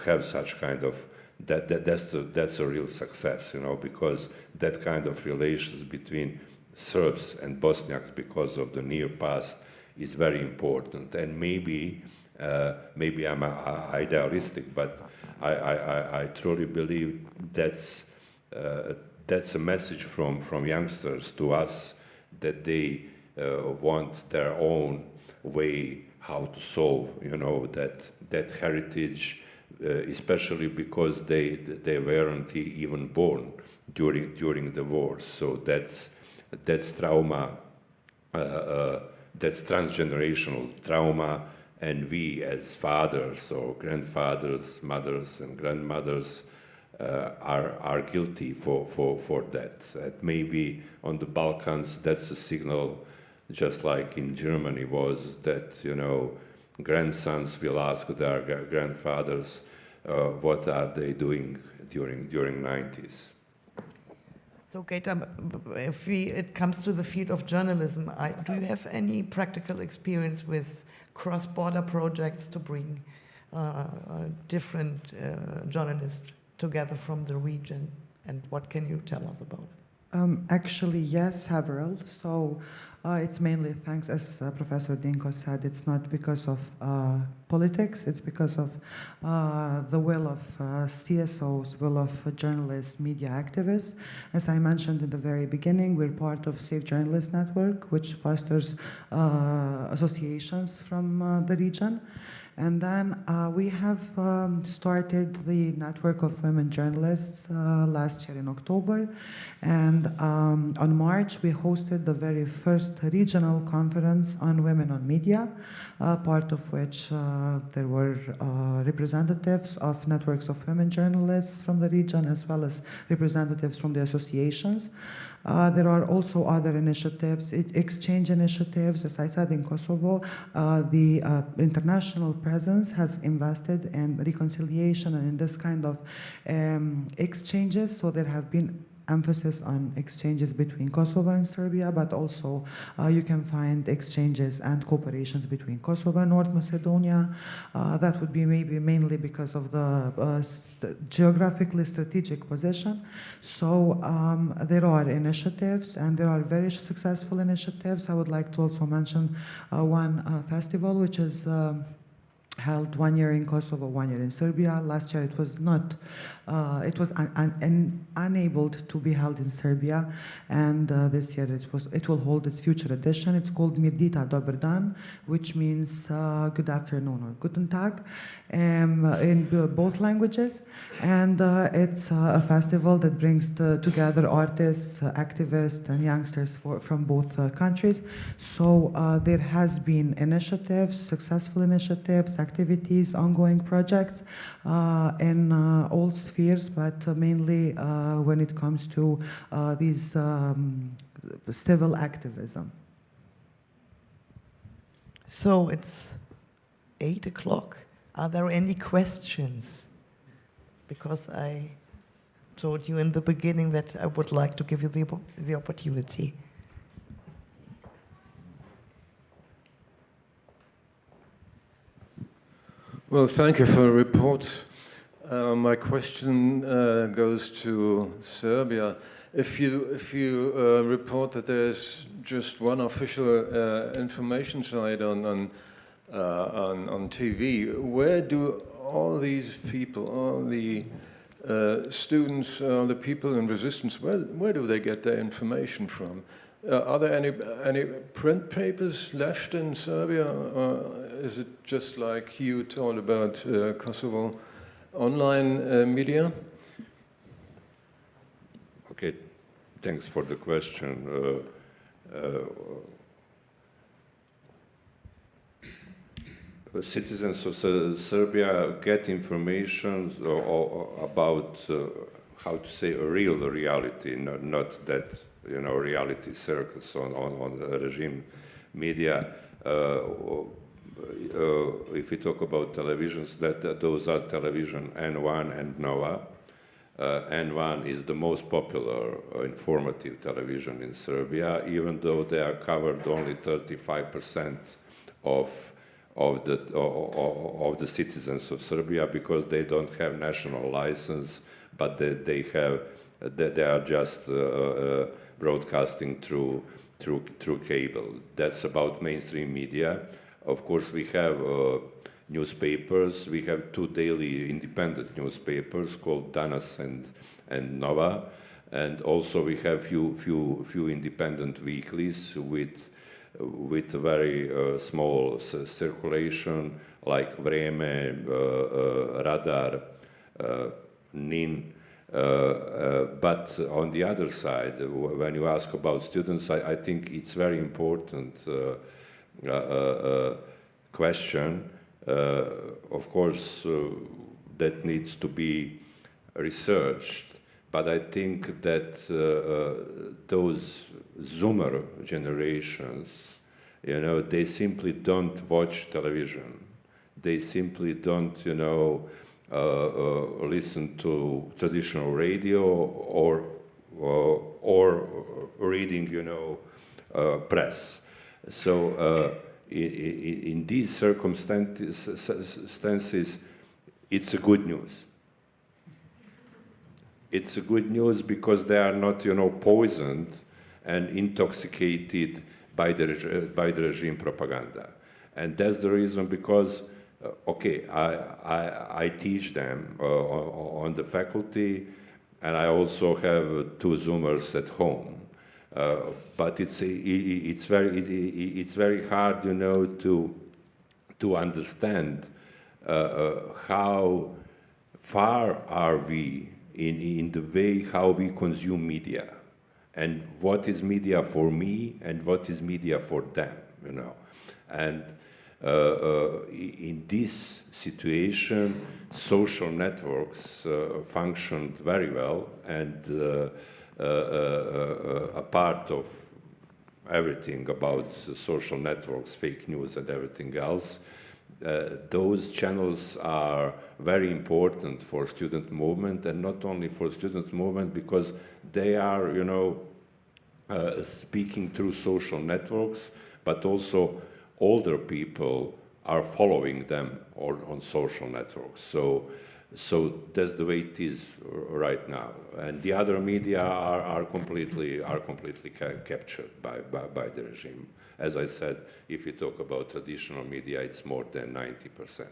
have such kind of that's a real success, because that kind of relations between Serbs and Bosniaks, because of the near past, is very important. And maybe I'm idealistic, but I truly believe that's a message from youngsters to us, that they want their own way how to solve, that heritage, especially because they weren't even born during the wars. So that's trauma, that's transgenerational trauma, and we as fathers or grandfathers, mothers and grandmothers are guilty for that. And maybe on the Balkans, that's a signal, just like in Germany was, that grandsons will ask their grandfathers what are they doing during 90s. So Getoarbë, if it comes to the field of journalism, do you have any practical experience with cross-border projects to bring different journalists together from the region? And what can you tell us about it? Actually, yes, several. So it's mainly thanks, as Professor Dinko said, it's not because of politics, it's because of the will of CSOs, will of journalists, media activists. As I mentioned in the very beginning, we're part of Safe Journalist Network, which fosters associations from the region. And then we have started the network of women journalists last year in October. And on March, we hosted the very first regional conference on women on media, part of which there were representatives of networks of women journalists from the region, as well as representatives from the associations. There are also other initiatives, exchange initiatives. As I said, in Kosovo, the international presence has invested in reconciliation and in this kind of exchanges. So there have been emphasis on exchanges between Kosovo and Serbia, but also you can find exchanges and cooperations between Kosovo and North Macedonia. That would be maybe mainly because of the geographically strategic position. So there are initiatives, and there are very successful initiatives. I would like to also mention one festival, which is held 1 year in Kosovo, 1 year in Serbia. Last year it was not, it was unable to be held in Serbia, and this year it will hold its future edition. It's called Mirdita Dobar Dan, which means good afternoon or Guten Tag, in both languages. And it's a festival that brings together artists, activists, and youngsters from both countries. So there has been initiatives, successful initiatives, activities, ongoing projects in all spheres, but mainly when it comes to these civil activism. So it's 8 o'clock. Are there any questions? Because I told you in the beginning that I would like to give you the opportunity. Well, thank you for the report. My question goes to Serbia. If you report that there's just one official information site on TV, where do all these people, all the students, all the people in resistance, where do they get their information from? Are there any print papers left in Serbia, or is it just like you told about Kosovo online media? Okay, thanks for the question. Citizens of Serbia get information about, how to say, a real reality, not that, you know, reality circles on the regime media. If we talk about televisions, those are television N1 and Nova. N1 is the most popular informative television in Serbia, even though they are covered only 35% of the citizens of Serbia, because they don't have national license, but they are just broadcasting through cable. That's about mainstream media. Of course, we have newspapers. We have 2 daily independent newspapers called Danas and Nova, and also we have few independent weeklies with very small circulation, like Vreme, Radar, Nin. But on the other side, when you ask about students, I think it's very important question. Of course, that needs to be researched, but I think that those Zoomer generations, you know, they simply don't watch television. They simply don't, you know, listen to traditional radio or reading, you know, press. So in these circumstances, it's a good news. It's a good news because they are not, you know, poisoned and intoxicated by the regime propaganda, and that's the reason. Because okay, I teach them on the faculty, and I also have 2 Zoomers at home. But it's very hard, you know, to understand how far are we in the way how we consume media, and what is media for me and what is media for them, you know. And in this situation, social networks functioned very well, and a part of everything about social networks, fake news and everything else, those channels are very important for student movement, and not only for student movement, because they are, you know, speaking through social networks, but also older people are following them on social networks. So that's the way it is right now. And the other media are completely captured by the regime. As I said, if you talk about traditional media, it's more than 90%.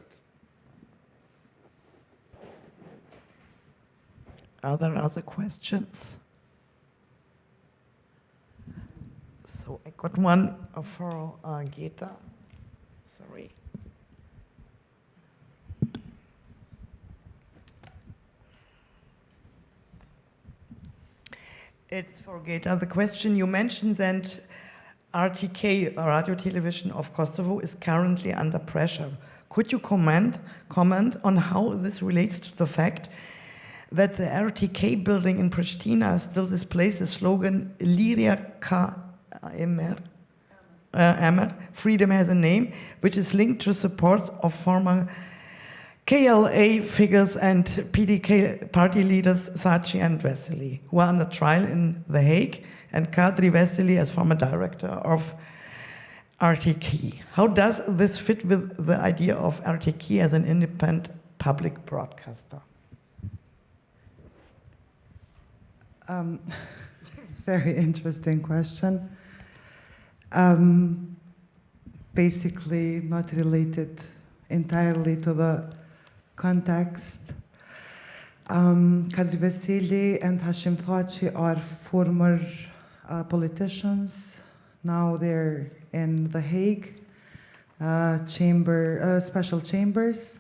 Are there other questions? So I got one for Geta. Sorry. It's for Geta. The question you mentioned that RTK, Radio Television of Kosovo, is currently under pressure. Could you comment on how this relates to the fact that the RTK building in Pristina still displays the slogan Liria ka emer, freedom has a name, which is linked to support of former KLA figures and PDK party leaders Thaçi and Vesely, who are under trial in The Hague, and Kadri Vesely as former director of RTK. How does this fit with the idea of RTK as an independent public broadcaster? Very interesting question. Basically not related entirely to the context. Kadri Vesely and Hashim Thaçi are former politicians. Now they're in The Hague special chambers.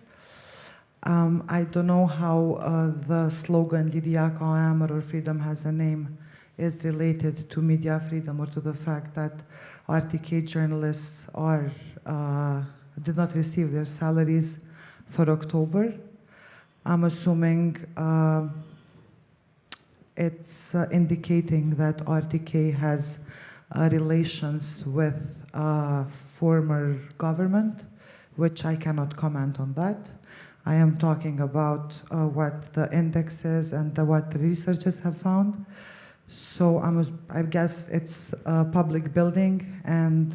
I don't know how the slogan Liria ka emer, or freedom has a name, is related to media freedom or to the fact that RTK journalists did not receive their salaries for October. I'm assuming it's indicating that RTK has relations with former government, which I cannot comment on that. I am talking about what the indexes and what the researchers have found. So I guess it's a public building, and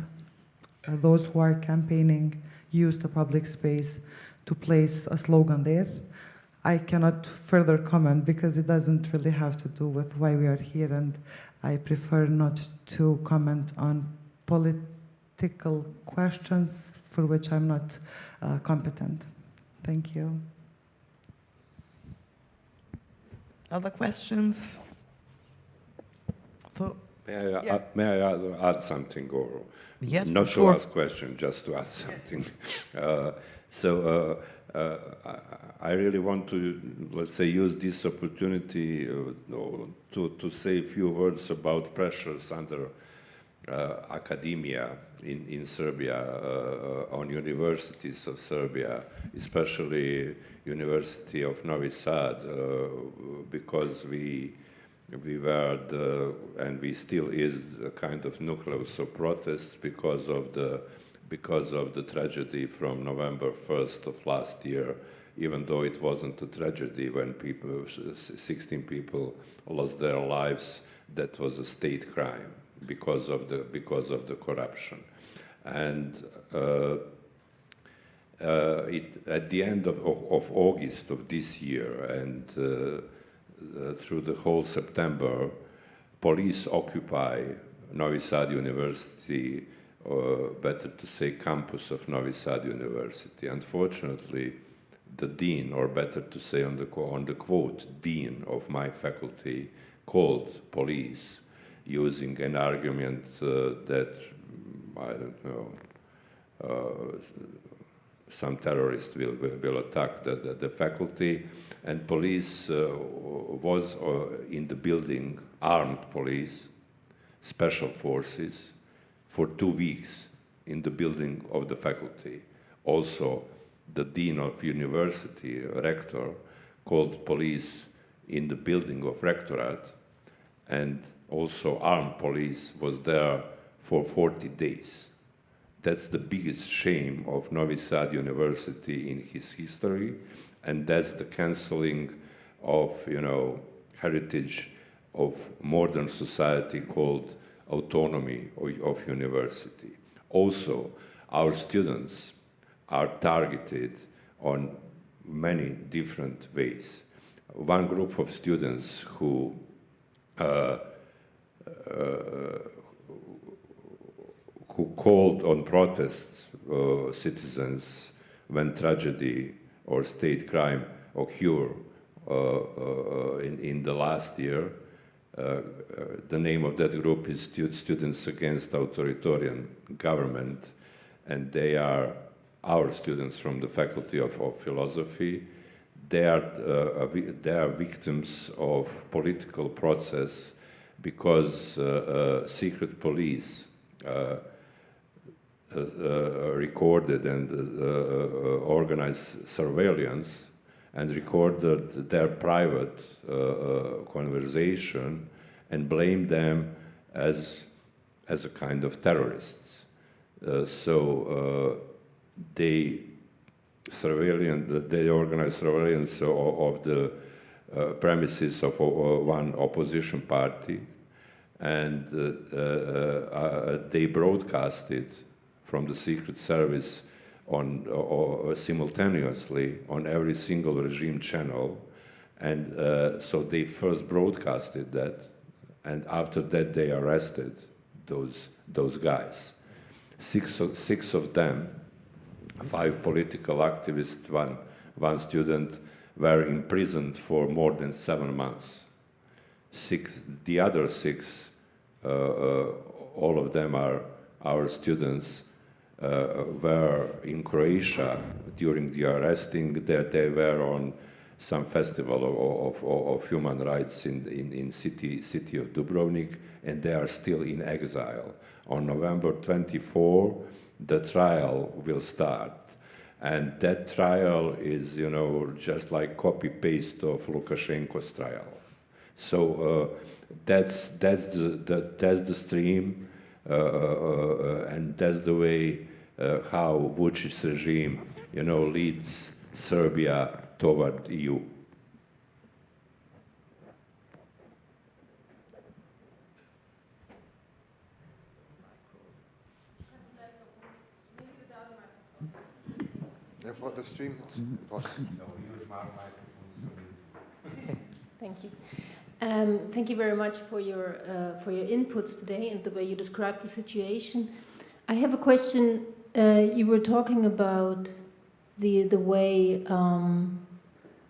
those who are campaigning use the public space to place a slogan there. I cannot further comment because it doesn't really have to do with why we are here, and I prefer not to comment on political questions for which I'm not competent. Thank you. Other questions? May I add something, or yes, not sure. to ask question, just to add something? I really want to, let's say, use this opportunity to say a few words about pressures under academia in Serbia, on universities of Serbia, especially University of Novi Sad, because we were and we still is a kind of nucleus of protests because of the tragedy from November 1st of last year, even though it wasn't a tragedy when 16 people lost their lives. That was a state crime because of the corruption. And at the end of August of this year and through the whole September, police occupy Novi Sad University, or better to say campus of Novi Sad University. Unfortunately, the dean, or better to say on the quote, dean of my faculty, called police using an argument that, I don't know, some terrorist will attack the faculty, and police was in the building, armed police, special forces, for 2 weeks in the building of the faculty. Also, the dean of university, rector, called police in the building of rectorate, and also armed police was there for 40 days. That's the biggest shame of Novi Sad University in his history, and that's the canceling of, you know, heritage of modern society called autonomy of university. Also, our students are targeted on many different ways. One group of students who called on protests, citizens, when tragedy or state crime occur in the last year. The name of that group is Students Against Authoritarian Government, and they are our students from the Faculty of Philosophy. They are victims of political process because secret police recorded and organized surveillance and recorded their private conversation and blamed them as a kind of terrorists. They organized surveillance of the premises of one opposition party, and they broadcasted from the Secret Service simultaneously on every single regime channel, and so they first broadcasted that, and after that they arrested those guys. Six of them, 5 political activists, one student, were imprisoned for more than 7 months. The other 6, all of them are our students, were in Croatia during the arresting. They were on some festival of human rights in city of Dubrovnik, and they are still in exile. On November 24, the trial will start, and that trial is, you know, just like copy-paste of Lukashenko's trial. So that's the stream, and that's the way how Vučić's regime, you know, leads Serbia toward EU. For the stream, it's Thank you. Thank you very much for your inputs today and the way you described the situation. I have a question. You were talking about the way I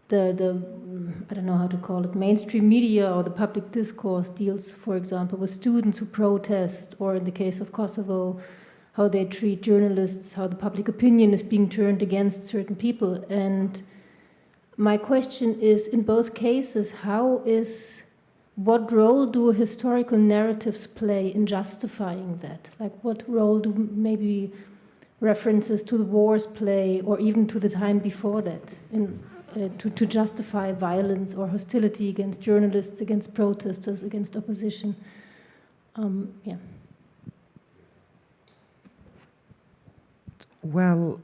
don't know how to call it, mainstream media or the public discourse deals, for example, with students who protest, or in the case of Kosovo, how they treat journalists, how the public opinion is being turned against certain people. And my question is, in both cases, what role do historical narratives play in justifying that? Like, what role do maybe references to the wars play, or even to the time before that, to justify violence or hostility against journalists, against protesters, against opposition? Yeah. Well,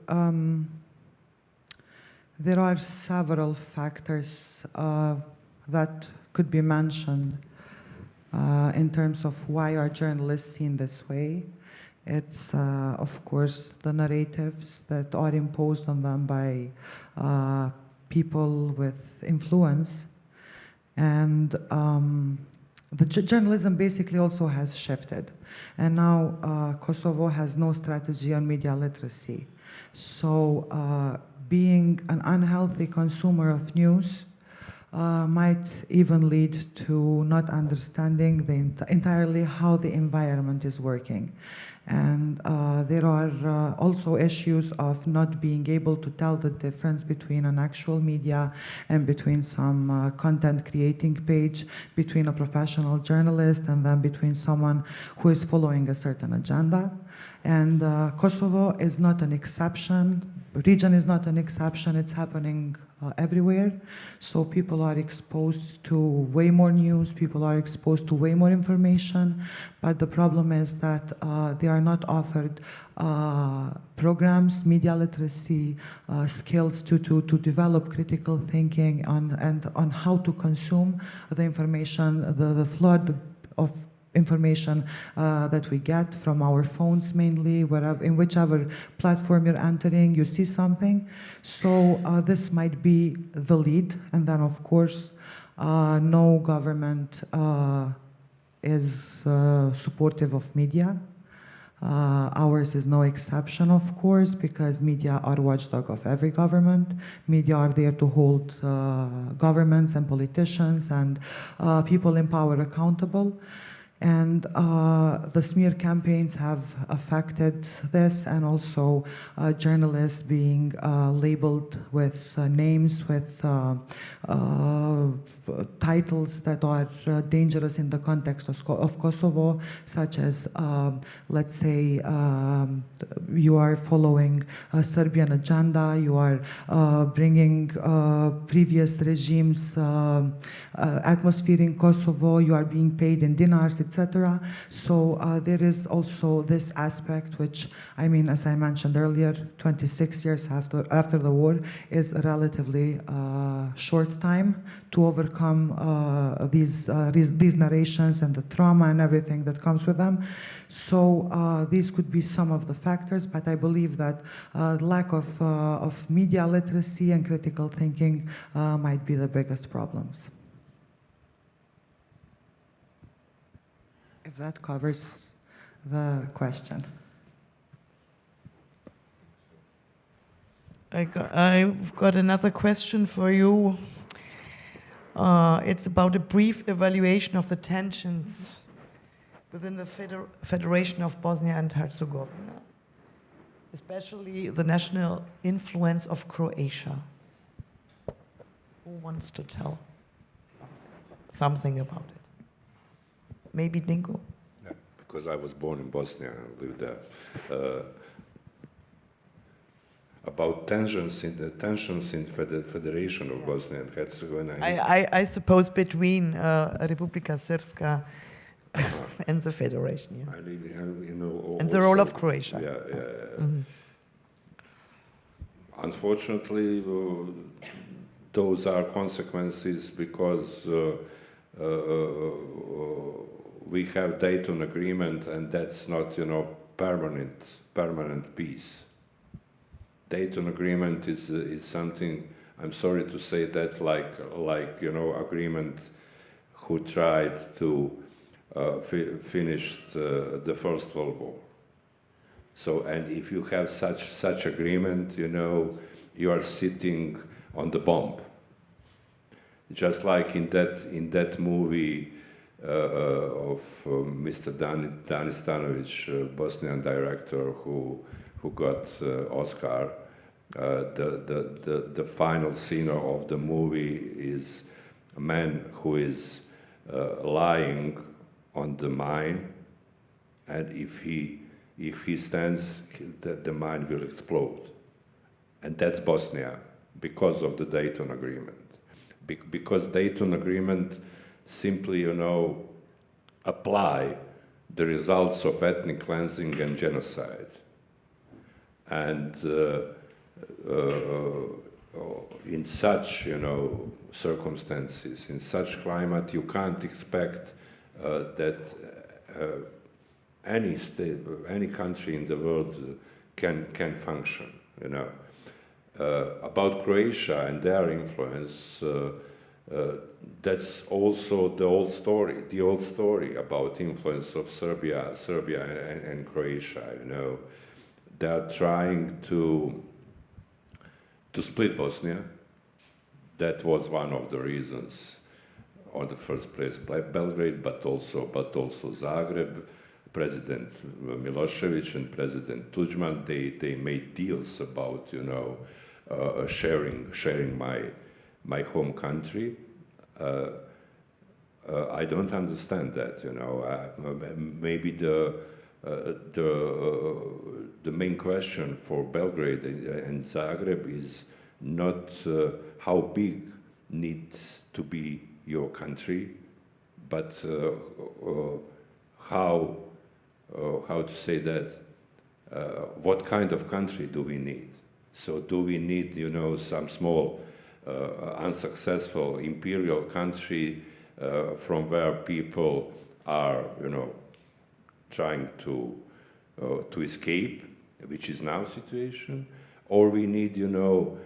there are several factors that could be mentioned in terms of why are journalists seen this way. It's, of course, the narratives that are imposed on them by people with influence. And the journalism basically also has shifted. And now Kosovo has no strategy on media literacy. So being an unhealthy consumer of news might even lead to not understanding entirely how the environment is working. And there are also issues of not being able to tell the difference between an actual media and between some content creating page, between a professional journalist and then between someone who is following a certain agenda. And Kosovo is not an exception. The region is not an exception. It's happening everywhere. So people are exposed to way more news, people are exposed to way more information, but the problem is that they are not offered programs, media literacy, skills to develop critical thinking on how to consume the information, the flood of information that we get from our phones mainly, wherever, in whichever platform you're entering, you see something. So this might be the lead, and then of course no government is supportive of media. Ours is no exception, of course, because media are watchdog of every government. Media are there to hold governments and politicians and people in power accountable. And the smear campaigns have affected this, and also journalists being labeled with names, with titles that are dangerous in the context of Kosovo, such as, let's say, you are following a Serbian agenda, you are bringing previous regimes' atmosphere in Kosovo, you are being paid in dinars, etc. So there is also this aspect, which, I mean, as I mentioned earlier, 26 years after the war is a relatively short time to overcome these narrations and the trauma and everything that comes with them. So these could be some of the factors, but I believe that lack of media literacy and critical thinking might be the biggest problems. If that covers the question. I've got another question for you. It's about a brief evaluation of the tensions within the Federation of Bosnia and Herzegovina, especially the national influence of Croatia. Who wants to tell something about it? Maybe Dinko? Yeah, because I was born in Bosnia and lived there. About tensions in the Federation of Bosnia and Herzegovina. I suppose between Republika Srpska and the Federation. Yeah. I really have, you know, and the role of Croatia. Yeah. Mm-hmm. Unfortunately, those are consequences because we have Dayton Agreement, and that's not, you know, permanent peace. Dayton Agreement is something, I'm sorry to say that, like you know, agreement who tried to finish the First World War. So, and if you have such agreement, you know, you are sitting on the bomb. Just like in that movie of Mr. Danis Stanović, Bosnian director who got Oscar. The final scene of the movie is a man who is lying on the mine, and if he stands, the mine will explode. And that's Bosnia because of the Dayton Agreement. Because Dayton Agreement simply, you know, apply the results of ethnic cleansing and genocide. And in such, you know, circumstances, in such climate, you can't expect that any state, any country in the world can function, you know. About Croatia and their influence, that's also the old story about influence of Serbia and Croatia, you know. They are trying to split Bosnia. That was one of the reasons, on the first place Belgrade, but also Zagreb. President Milosevic and President Tudjman, they made deals about, you know, sharing my home country. I don't understand that, you know. Maybe the main question for Belgrade and Zagreb is not how big needs to be your country, but how to say that, what kind of country do we need? So do we need, you know, some small, unsuccessful imperial country from where people are, you know, trying to escape, which is now situation, or we need, you know,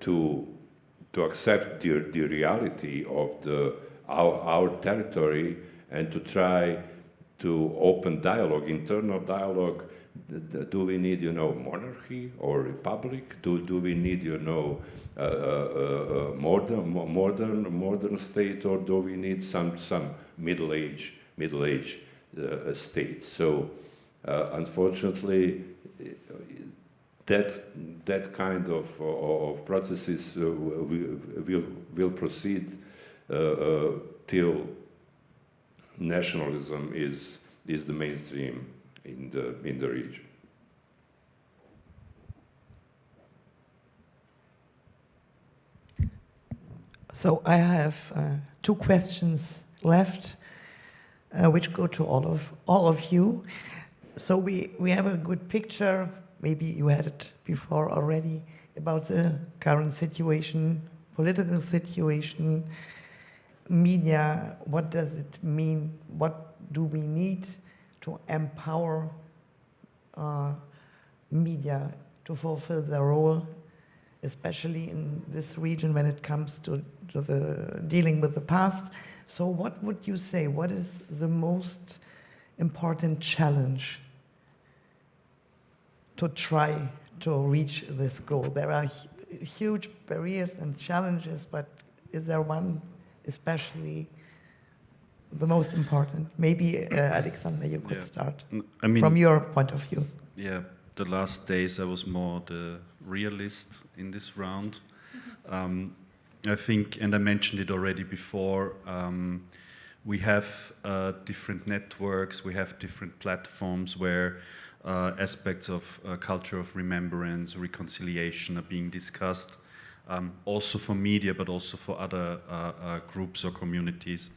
to accept the reality of our territory and to try to open dialogue, internal dialogue. Do we need, you know, monarchy or republic? Do we need, you know, modern state, or do we need some middle age state? So unfortunately, that kind of processes will proceed till nationalism is the mainstream in the region. So I have two questions left, which go to all of you. So we have a good picture, maybe you had it before already, about the current situation, political situation, media. What does it mean? What do we need to empower media to fulfill their role, especially in this region when it comes to the dealing with the past? So what would you say, what is the most important challenge to try to reach this goal? There are huge barriers and challenges, but is there one especially the most important? Maybe Alexander, you could start I mean, from your point of view. Yeah, the last days I was more the realist in this round. I think, and I mentioned it already before, we have different networks, we have different platforms where aspects of culture of remembrance, reconciliation are being discussed, also for media, but also for other groups or communities.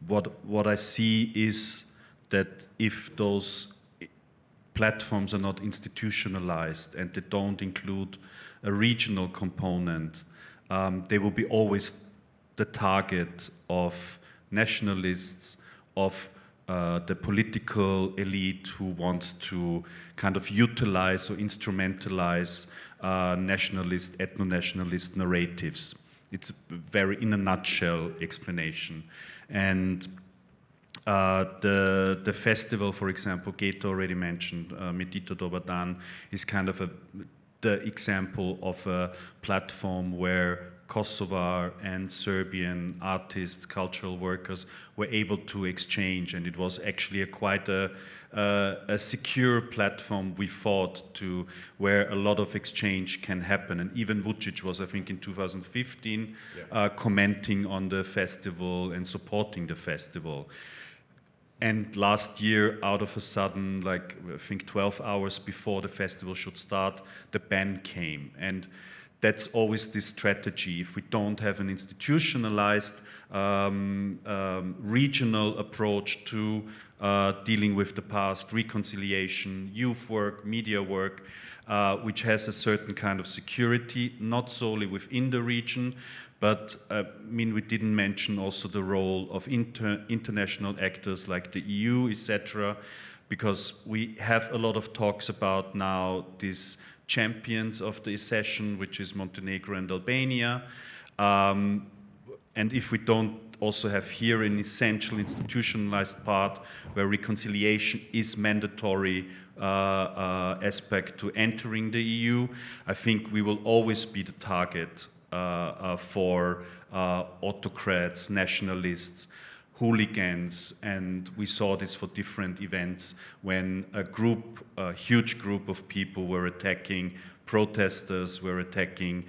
What I see is that if those platforms are not institutionalized and they don't include a regional component, they will be always the target of nationalists, of the political elite who wants to kind of utilize or instrumentalize nationalist, ethno-nationalist narratives. It's very, in a nutshell, explanation. And the festival, for example, Geto already mentioned, Medito Dobadan, is kind of the example of a platform where Kosovar and Serbian artists, cultural workers were able to exchange, and it was actually quite a secure platform, we thought, to where a lot of exchange can happen. And even Vučić was, I think, in 2015, commenting on the festival and supporting the festival. And last year, out of a sudden, like I think 12 hours before the festival should start, the ban came. And that's always this strategy. If we don't have an institutionalized regional approach to dealing with the past, reconciliation, youth work, media work, which has a certain kind of security, not solely within the region, but I mean, we didn't mention also the role of international actors like the EU, etc., because we have a lot of talks about now these champions of the accession, which is Montenegro and Albania. And if we don't also have here an essential institutionalized part where reconciliation is mandatory aspect to entering the EU, I think we will always be the target for autocrats, nationalists, hooligans, and we saw this for different events when a huge group of people were attacking protesters, were attacking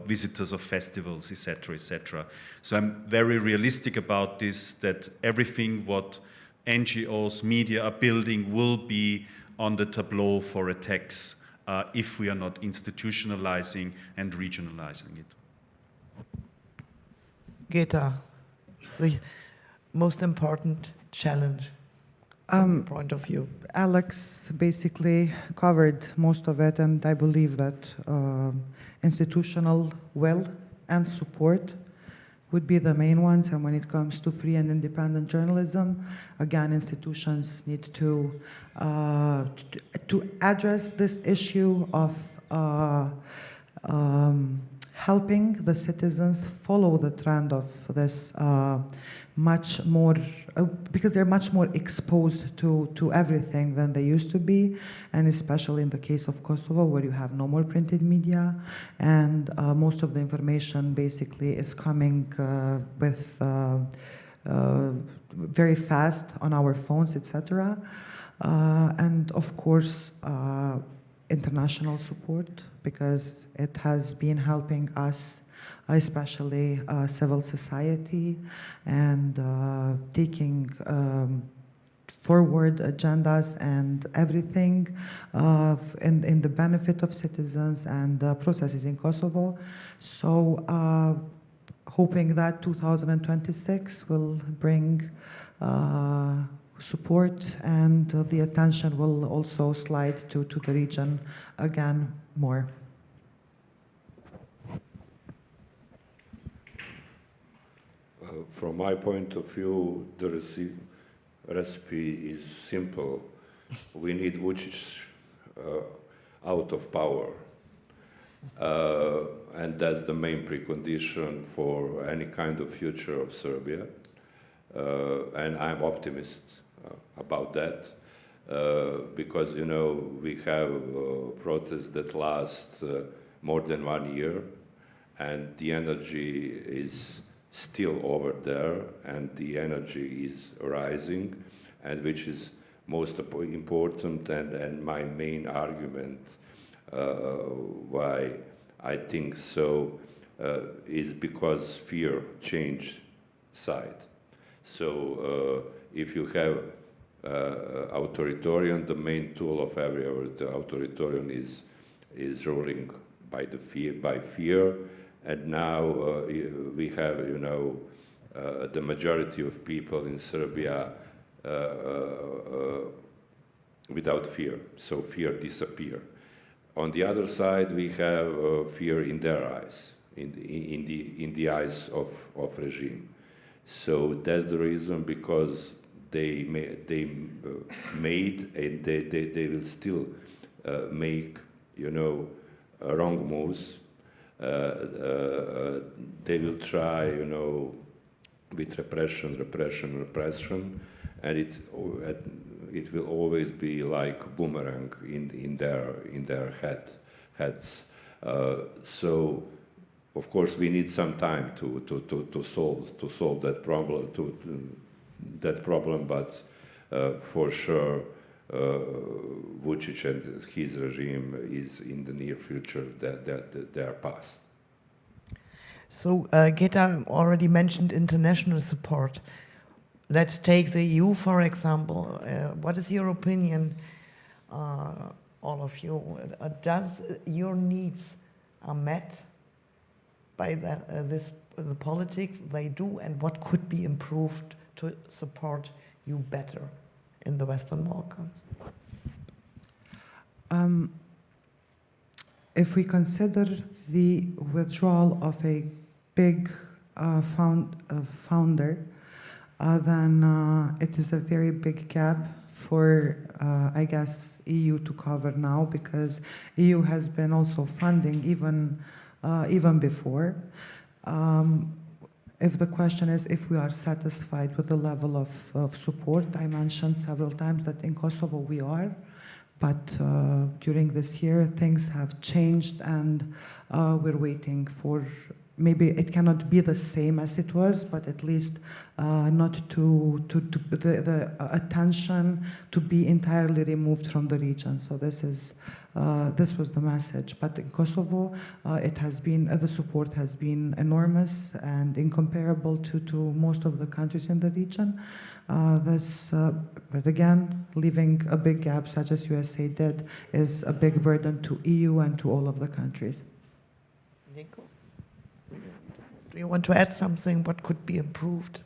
visitors of festivals, etc., etc. So I'm very realistic about this, that everything what NGOs, media are building will be on the tableau for attacks if we are not institutionalizing and regionalizing it. Geta, the most important challenge from your point of view. Alex basically covered most of it, and I believe that institutional will and support would be the main ones. And when it comes to free and independent journalism, again, institutions need to address this issue of helping the citizens follow the trend of this much more, because they're much more exposed to everything than they used to be, and especially in the case of Kosovo, where you have no more printed media, and most of the information basically is coming with very fast on our phones, etc. And of course, international support, because it has been helping us, especially civil society, and taking forward agendas and everything in the benefit of citizens and processes in Kosovo. So hoping that 2026 will bring support, and the attention will also slide to the region again more. From my point of view, the recipe is simple. We need Vučić out of power. And that's the main precondition for any kind of future of Serbia. And I'm optimist about that. Because, you know, we have protests that last more than 1 year, and the energy is still over there, and the energy is rising, and which is most important, and my main argument why I think so is because fear changed side. So if you have authoritarian, the main tool of every authoritarian is ruling by fear. And now we have, you know, the majority of people in Serbia without fear, so fear disappear. On the other side, we have fear in their eyes, in the eyes of regime. So that's the reason, because they made and they will still make, you know, wrong moves. They will try, you know, with repression, and it will always be like boomerang in their heads. So, of course, we need some time to solve that problem. But for sure, Vučić and his regime is in the near future that they are past. So Geta already mentioned international support. Let's take the EU, for example. What is your opinion, all of you? Does your needs are met by the politics they do, and what could be improved to support you better in the Western Balkans? If we consider the withdrawal of a big founder, then it is a very big gap for, I guess, EU to cover now, because EU has been also funding even before. If the question is if we are satisfied with the level of support, I mentioned several times that in Kosovo we are, but during this year things have changed, and we're waiting for maybe it cannot be the same as it was, but at least not the attention to be entirely removed from the region. So this was the message. But in Kosovo, it has been, the support has been enormous and incomparable to most of the countries in the region. But again, leaving a big gap, such as USA did, is a big burden to EU and to all of the countries. Dinko, do you want to add something? What could be improved?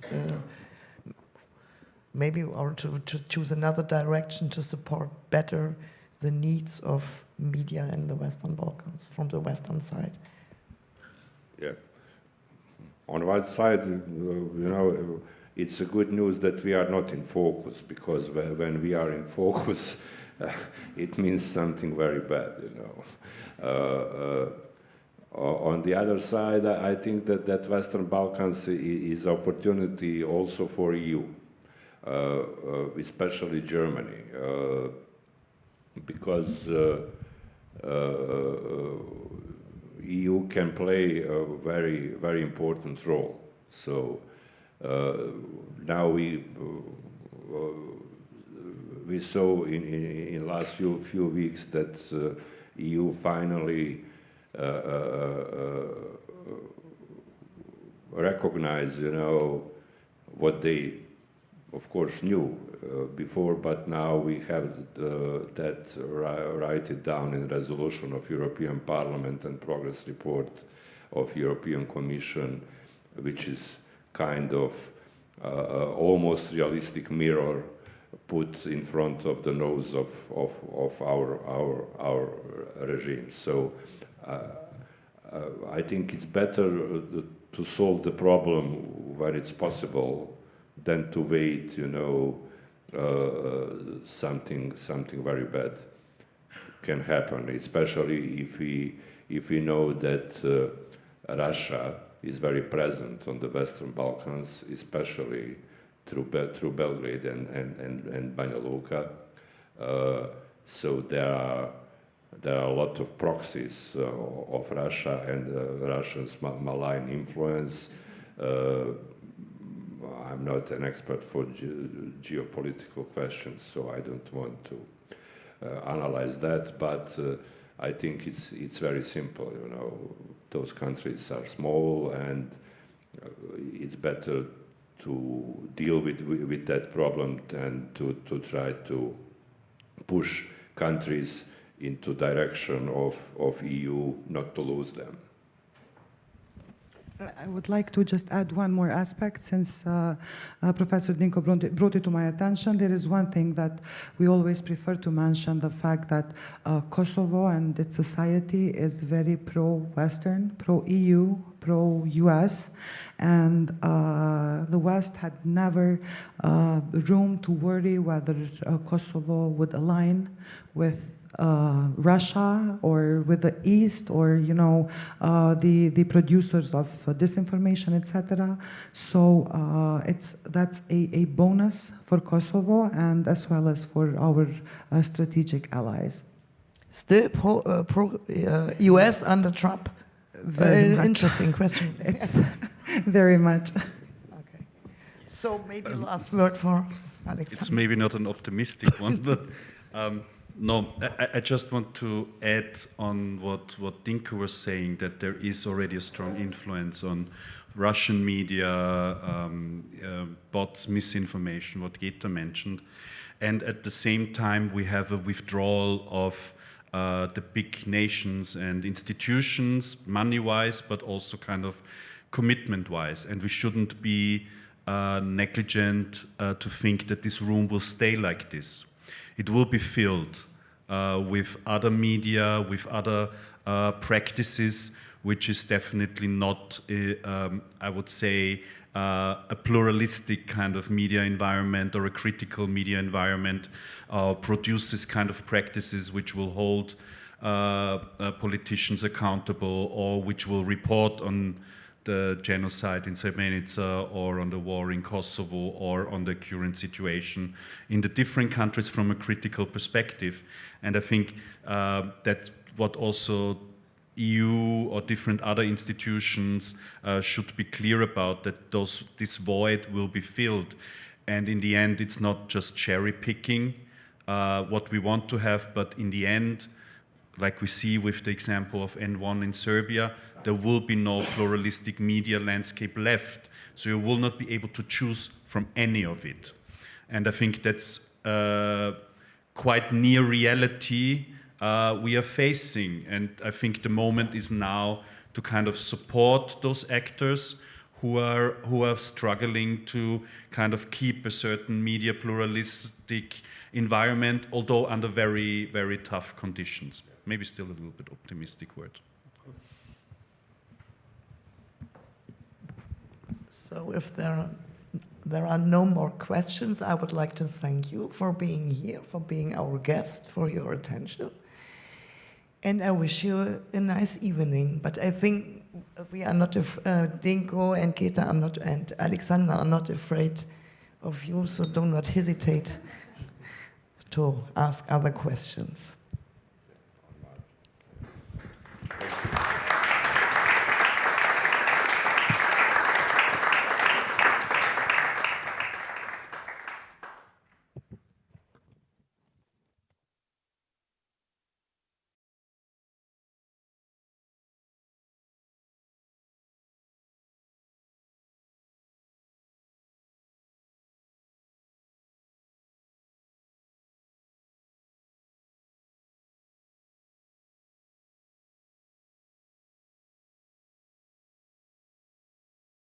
Maybe, or to choose another direction to support better the needs of media in the Western Balkans, from the Western side? Yeah. On one side, it's a good news that we are not in focus, because when we are in focus, it means something very bad, On the other side, I think that Western Balkans is opportunity also for EU, especially Germany, because EU can play a very, very important role. So now we saw in last few weeks that EU finally recognize, what they, of course, knew before, but now we have that write it down in resolution of European Parliament and progress report of European Commission, which is kind of almost realistic mirror put in front of the nose of our regime. So I think it's better to solve the problem when it's possible than to wait, something very bad can happen, especially if we know that Russia is very present on the Western Balkans, especially through Belgrade and Banja Luka. So there are a lot of proxies of Russia and Russia's malign influence. I'm not an expert for geopolitical questions, so I don't want to analyze that, but I think it's very simple, Those countries are small, and it's better to deal with that problem than to try to push countries into direction of EU, not to lose them. I would like to just add one more aspect, since Professor Dinko brought it to my attention. There is one thing that we always prefer to mention, the fact that Kosovo and its society is very pro-Western, pro-EU, pro-US, and the West had never room to worry whether Kosovo would align with Russia or with the East, or the producers of disinformation, etc. So that's a bonus for Kosovo, and as well as for our strategic allies. Still pro-US under Trump? Very much. Interesting question. It's very much. Okay. So maybe last word for Alexander. It's maybe not an optimistic one, but no, I just want to add on what Dinko was saying, that there is already a strong influence on Russian media, bots, misinformation, what Getoarbë mentioned. And at the same time, we have a withdrawal of the big nations and institutions, money-wise, but also kind of commitment-wise. And we shouldn't be negligent to think that this room will stay like this. It will be filled with other media, with other practices, which is definitely not, I would say, a pluralistic kind of media environment or a critical media environment, produces kind of practices which will hold politicians accountable, or which will report on the genocide in Srebrenica, or on the war in Kosovo, or on the current situation in the different countries from a critical perspective. And I think that's what also EU or different other institutions should be clear about, that this void will be filled. And in the end, it's not just cherry picking what we want to have, but in the end, like we see with the example of N1 in Serbia, there will be no pluralistic media landscape left. So you will not be able to choose from any of it. And I think that's quite near reality we are facing. And I think the moment is now to kind of support those actors who are struggling to kind of keep a certain media pluralistic environment, although under very, very tough conditions. Maybe still a little bit optimistic word. So if there are no more questions, I would like to thank you for being here, for being our guest, for your attention. And I wish you a nice evening. But I think we are not, Dinko and Keta are not, and Alexander are not afraid of you, so do not hesitate to ask other questions. Thank you.